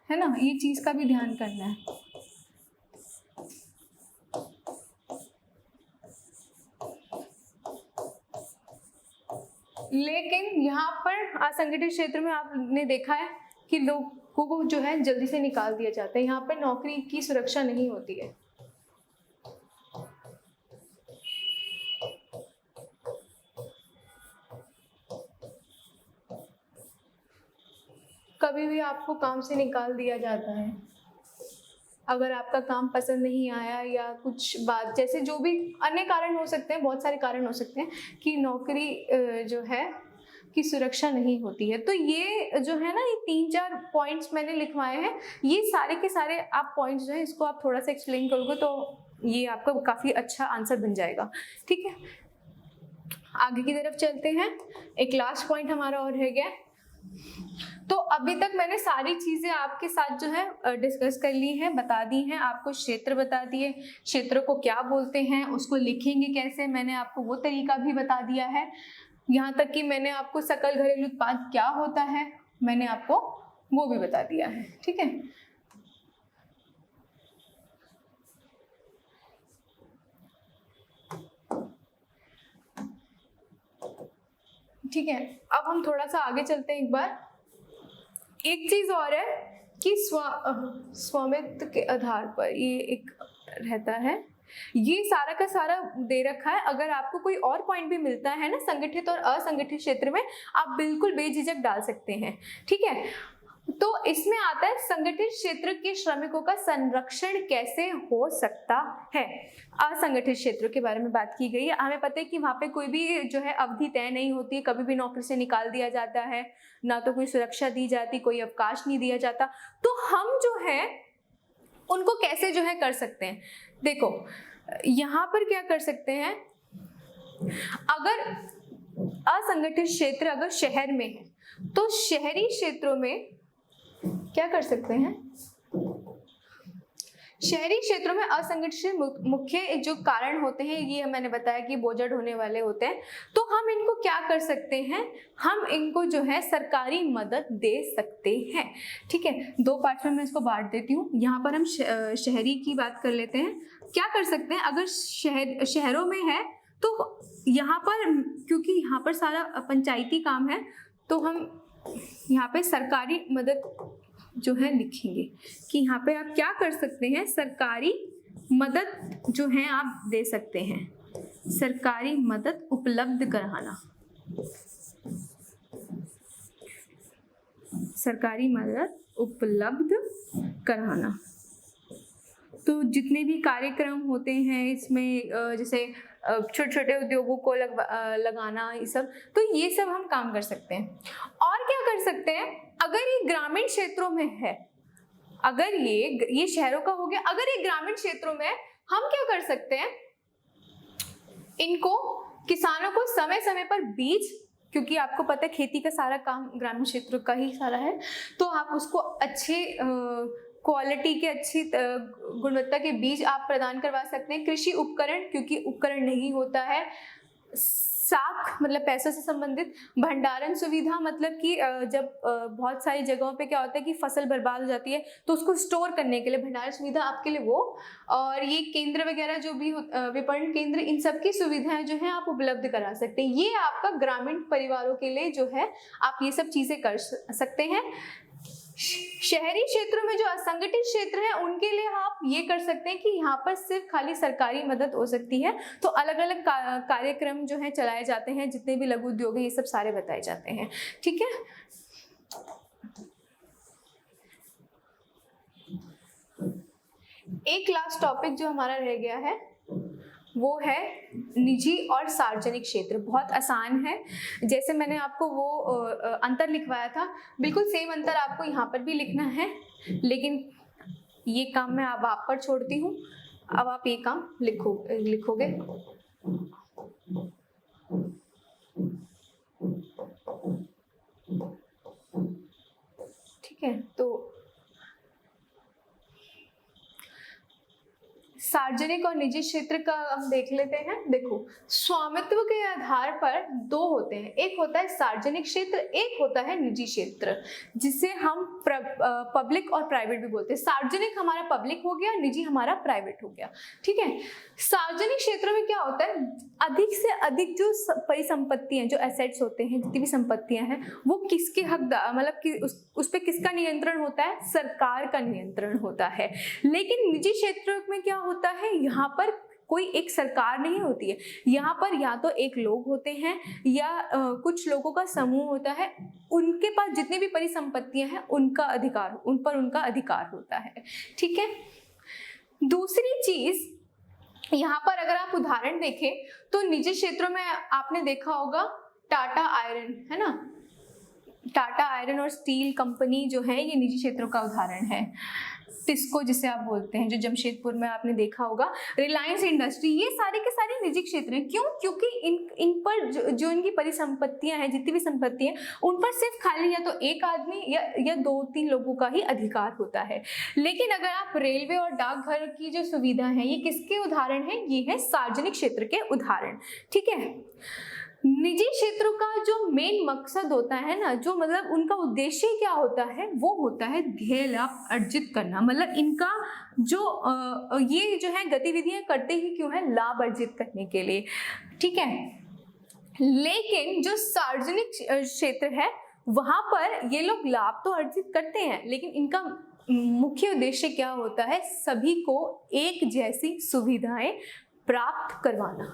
है ना। ये चीज का भी ध्यान करना है। लेकिन यहाँ पर असंगठित क्षेत्र में आपने देखा है कि लोगों को जो है जल्दी से निकाल दिया जाता है, यहाँ पर नौकरी की सुरक्षा नहीं होती है। कभी भी आपको काम से निकाल दिया जाता है अगर आपका काम पसंद नहीं आया, या कुछ बात जैसे जो भी अन्य कारण हो सकते हैं, बहुत सारे कारण हो सकते हैं कि नौकरी जो है की सुरक्षा नहीं होती है। तो ये जो है ना, ये 3-4 पॉइंट्स मैंने लिखवाए हैं, ये सारे के सारे आप पॉइंट्स जो है इसको आप थोड़ा सा एक्सप्लेन करोगे तो ये आपका काफी अच्छा आंसर बन जाएगा। ठीक है, आगे की तरफ चलते हैं। एक लास्ट पॉइंट हमारा और रह गया। तो अभी तक मैंने सारी चीजें आपके साथ जो है डिस्कस कर ली हैं, बता दी हैं, आपको क्षेत्र बता दिए, क्षेत्र को क्या बोलते हैं, उसको लिखेंगे कैसे, मैंने आपको वो तरीका भी बता दिया है। यहाँ तक कि मैंने आपको सकल घरेलू उत्पाद क्या होता है मैंने आपको वो भी बता दिया है। ठीक है, ठीक है, अब हम थोड़ा सा आगे चलते हैं। एक बार एक चीज और है कि स्वामित्व के आधार पर ये एक रहता है, ये सारा का सारा दे रखा है। अगर आपको कोई और पॉइंट भी मिलता है ना संगठित और असंगठित क्षेत्र में, आप बिल्कुल बेझिझक डाल सकते हैं। ठीक है, तो इसमें आता है संगठित क्षेत्र के श्रमिकों का संरक्षण कैसे हो सकता है। असंगठित क्षेत्र के बारे में बात की गई है। हमें पता है कि वहां पे कोई भी जो है अवधि तय नहीं होती है, कभी भी नौकरी से निकाल दिया जाता है, ना तो कोई सुरक्षा दी जाती, कोई अवकाश नहीं दिया जाता। तो हम जो है उनको कैसे जो है कर सकते हैं, देखो यहाँ पर क्या कर सकते हैं, अगर असंगठित क्षेत्र अगर शहर में है तो शहरी क्षेत्रों में क्या कर सकते हैं, शहरी क्षेत्रों में असंगठित मुख्य जो कारण होते हैं ये मैंने बताया कि बोझ होने वाले होते हैं। तो हम इनको क्या कर सकते हैं, हम इनको जो है सरकारी मदद दे सकते हैं। ठीक है, 2 पार्ट में मैं इसको बांट देती हूँ। यहाँ पर हम शहरी की बात कर लेते हैं। क्या कर सकते हैं, अगर शहरों में है तो यहाँ पर क्योंकि यहाँ पर सारा पंचायती काम है, तो हम यहाँ पे सरकारी मदद जो है लिखेंगे कि यहाँ पे आप क्या कर सकते हैं, सरकारी मदद जो है आप दे सकते हैं, सरकारी मदद उपलब्ध कराना, सरकारी मदद उपलब्ध कराना। तो जितने भी कार्यक्रम होते हैं इसमें जैसे छोटे छोटे उद्योगों को लगाना, ये सब, तो ये सब हम काम कर सकते हैं। और क्या कर सकते हैं, अगर ये ग्रामीण क्षेत्रों में है, अगर ये शहरों का हो गया, अगर ये ग्रामीण क्षेत्रों में हम क्या कर सकते हैं, इनको किसानों को समय समय पर बीज, क्योंकि आपको पता है खेती का सारा काम ग्रामीण क्षेत्रों का ही सारा है, तो आप उसको अच्छे क्वालिटी के, अच्छी गुणवत्ता के बीज आप प्रदान करवा सकते हैं। कृषि उपकरण, क्योंकि उपकरण नहीं होता है, साख मतलब पैसों से संबंधित, भंडारण सुविधा मतलब कि जब बहुत सारी जगहों पे क्या होता है कि फसल बर्बाद हो जाती है तो उसको स्टोर करने के लिए भंडारण सुविधा आपके लिए वो, और ये केंद्र वगैरह जो भी विपणन केंद्र, इन सब की सुविधाएं जो है आप उपलब्ध करा सकते हैं। ये आपका ग्रामीण परिवारों के लिए जो है आप ये सब चीजें कर सकते हैं। शहरी क्षेत्रों में जो असंगठित क्षेत्र है उनके लिए आप ये कर सकते हैं कि यहाँ पर सिर्फ खाली सरकारी मदद हो सकती है, तो अलग अलग कार्यक्रम जो है चलाए जाते हैं, जितने भी लघु उद्योग है ये सब सारे बताए जाते हैं। ठीक है, एक लास्ट टॉपिक जो हमारा रह गया है वो है निजी और सार्वजनिक क्षेत्र। बहुत आसान है, जैसे मैंने आपको वो अंतर लिखवाया था, बिल्कुल सेम अंतर आपको यहाँ पर भी लिखना है, लेकिन ये काम मैं अब आप पर छोड़ती हूँ। अब आप ये काम लिखोगे। ठीक है, तो सार्वजनिक और निजी क्षेत्र का हम देख लेते हैं। देखो, स्वामित्व के आधार पर दो होते हैं, एक होता है सार्वजनिक क्षेत्र, एक होता है निजी क्षेत्र, जिसे हम पब्लिक और प्राइवेट भी बोलते हैं। सार्वजनिक हमारा पब्लिक हो गया, निजी हमारा प्राइवेट हो गया। ठीक है, सार्वजनिक क्षेत्र में क्या होता है, अधिक से अधिक जो परिसंपत्तियां, जो एसेट्स होते हैं, जितनी भी संपत्तियां हैं, वो किसके हकदार, मतलब कि उस पर किसका नियंत्रण होता है, सरकार का नियंत्रण होता है। लेकिन निजी क्षेत्रों में क्या होता है, यहाँ पर कोई एक सरकार नहीं होती है, यहाँ पर या तो एक लोग होते हैं या कुछ लोगों का समूह होता है, उनके पास जितनी भी परिसंपत्तियां हैं उनका अधिकार, उन पर उनका अधिकार होता है। ठीक है, दूसरी चीज यहाँ पर अगर आप उदाहरण देखें तो निजी क्षेत्रों में आपने देखा होगा टाटा आयरन, है ना, टाटा आयरन और स्टील कंपनी जो है ये निजी क्षेत्रों का उदाहरण है। टिस्को जिसे आप बोलते हैं, जो जमशेदपुर में आपने देखा होगा, रिलायंस इंडस्ट्री, ये सारे के सारे निजी क्षेत्र हैं। क्यों? क्योंकि इन पर जो इनकी परिसंपत्तियां हैं, जितनी भी संपत्ति हैं, उन पर सिर्फ खाली या तो एक आदमी या 2-3 लोगों का ही अधिकार होता है। लेकिन अगर आप रेलवे और डाकघर की जो सुविधा है, ये किसके उदाहरण है, ये है सार्वजनिक क्षेत्र के उदाहरण। ठीक है, निजी क्षेत्रों का जो मेन मकसद होता है ना, जो मतलब उनका उद्देश्य क्या होता है, वो होता है ध्येय लाभ अर्जित करना। मतलब इनका जो ये जो है गतिविधियां करते ही क्यों है, लाभ अर्जित करने के लिए। ठीक है, लेकिन जो सार्वजनिक क्षेत्र है वहां पर ये लोग लाभ तो अर्जित करते हैं, लेकिन इनका मुख्य उद्देश्य क्या होता है, सभी को एक जैसी सुविधाएं प्राप्त करवाना।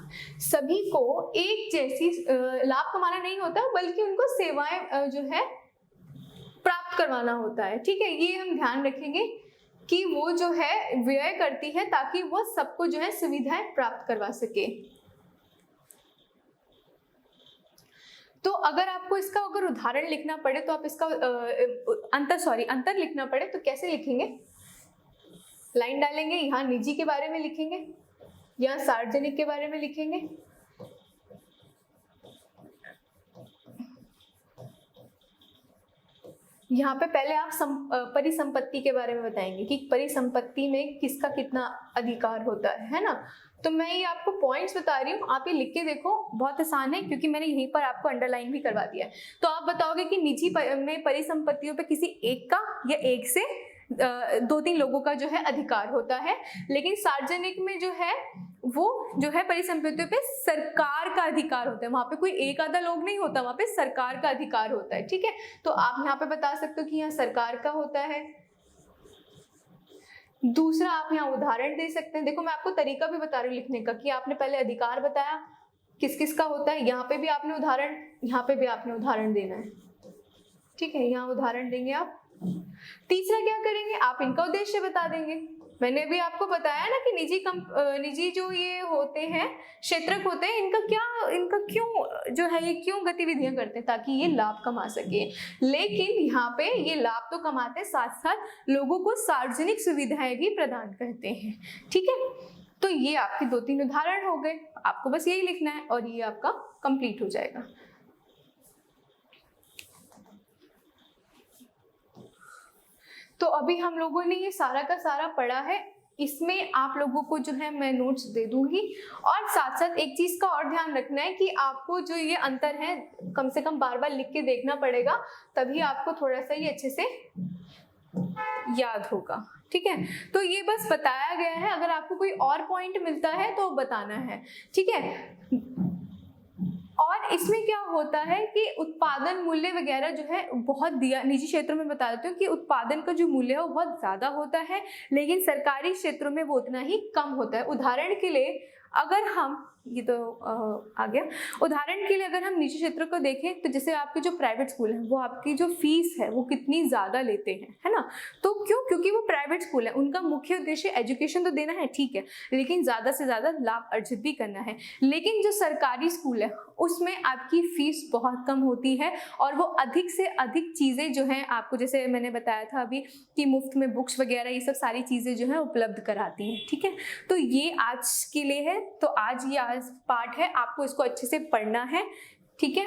सभी को एक जैसी लाभ कमाना नहीं होता, बल्कि उनको सेवाएं जो है प्राप्त करवाना होता है। ठीक है, ये हम ध्यान रखेंगे कि वो जो है व्यय करती है ताकि वो सबको जो है सुविधाएं प्राप्त करवा सके। तो अगर आपको इसका अगर उदाहरण लिखना पड़े तो आप इसका अंतर लिखना पड़े तो कैसे लिखेंगे, लाइन डालेंगे, यहाँ निजी के बारे में लिखेंगे या सार्वजनिक के बारे में लिखेंगे। यहाँ पे पहले आप परिसंपत्ति के बारे में बताएंगे कि परिसंपत्ति में किसका कितना अधिकार होता है ना। तो मैं ये आपको पॉइंट्स बता रही हूँ, आप ये लिख के देखो, बहुत आसान है क्योंकि मैंने यहीं पर आपको अंडरलाइन भी करवा दिया है। तो आप बताओगे कि निजी में परिसंपत्तियों पे किसी एक का या एक से 2-3 लोगों का जो है अधिकार होता है, लेकिन सार्वजनिक में जो है वो जो है परिसंपत्तियों पे सरकार का अधिकार होता है, वहां पे कोई एक आधा लोग नहीं होता, वहां पे सरकार का अधिकार होता है। ठीक है, तो आप यहाँ पे बता सकते हो कि यहाँ सरकार का होता है। दूसरा आप यहाँ उदाहरण दे सकते हैं। देखो मैं आपको तरीका भी बता रही हूँ लिखने का, कि आपने पहले अधिकार बताया किस किस का होता है, यहाँ पे भी आपने उदाहरण, यहाँ पे भी आपने उदाहरण देना है। ठीक है, यहाँ उदाहरण देंगे आप। तीसरा क्या करेंगे, आप इनका उद्देश्य बता देंगे। मैंने भी आपको बताया ना कि निजी जो ये होते हैं क्षेत्रक होते हैं, इनका क्यों जो है ये क्यों गतिविधियां करते हैं, ताकि ये लाभ कमा सके। लेकिन यहाँ पे ये लाभ तो कमाते हैं, साथ साथ लोगों को सार्वजनिक सुविधाएं भी प्रदान करते हैं। ठीक है, तो ये आपके 2-3 उदाहरण हो गए, आपको बस यही लिखना है और ये आपका कंप्लीट हो जाएगा। तो अभी हम लोगों ने ये सारा का सारा पढ़ा है, इसमें आप लोगों को जो है मैं नोट्स दे दूंगी। और साथ साथ एक चीज का और ध्यान रखना है कि आपको जो ये अंतर है कम से कम बार बार लिख के देखना पड़ेगा, तभी आपको थोड़ा सा ये अच्छे से याद होगा। ठीक है, तो ये बस बताया गया है, अगर आपको कोई और पॉइंट मिलता है तो बताना है। ठीक है, और इसमें क्या होता है कि उत्पादन मूल्य वगैरह जो है बहुत दिया, निजी क्षेत्रों में बता देती हूँ कि उत्पादन का जो मूल्य है वो बहुत ज्यादा होता है, लेकिन सरकारी क्षेत्रों में वो उतना ही कम होता है। उदाहरण के लिए अगर हम ये तो आ गया, उदाहरण के लिए अगर हम निजी क्षेत्रों को देखें तो जैसे आपके जो प्राइवेट स्कूल हैं वो आपकी जो फीस है वो कितनी ज़्यादा लेते हैं, है ना। तो क्यों, क्योंकि वो प्राइवेट स्कूल है, उनका मुख्य उद्देश्य एजुकेशन तो देना है, ठीक है, लेकिन ज़्यादा से ज़्यादा लाभ अर्जित भी करना है। लेकिन जो सरकारी स्कूल है उसमें आपकी फीस बहुत कम होती है और वो अधिक से अधिक चीज़ें जो हैं आपको, जैसे मैंने बताया था अभी कि मुफ्त में बुक्स वगैरह ये सब सारी चीज़ें जो है उपलब्ध कराती हैं। ठीक है, तो ये आज के लिए है, तो आज ये पार्ट है, आपको इसको अच्छे से पढ़ना है। ठीक है,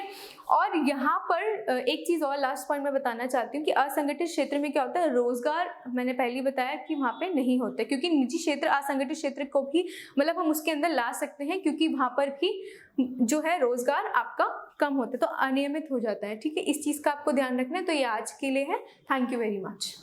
और यहाँ पर एक चीज और लास्ट पॉइंट मैं बताना चाहती हूँ कि असंगठित क्षेत्र में क्या होता है, रोजगार मैंने पहले बताया कि वहाँ पे नहीं होता, क्योंकि निजी क्षेत्र असंगठित क्षेत्र को भी मतलब हम उसके अंदर ला सकते हैं, क्योंकि वहाँ पर भी जो है रोजगार आपका कम होता है, तो अनियमित हो जाता है। ठीक है, इस चीज का आपको ध्यान रखना है। तो ये आज के लिए है। Thank you very much.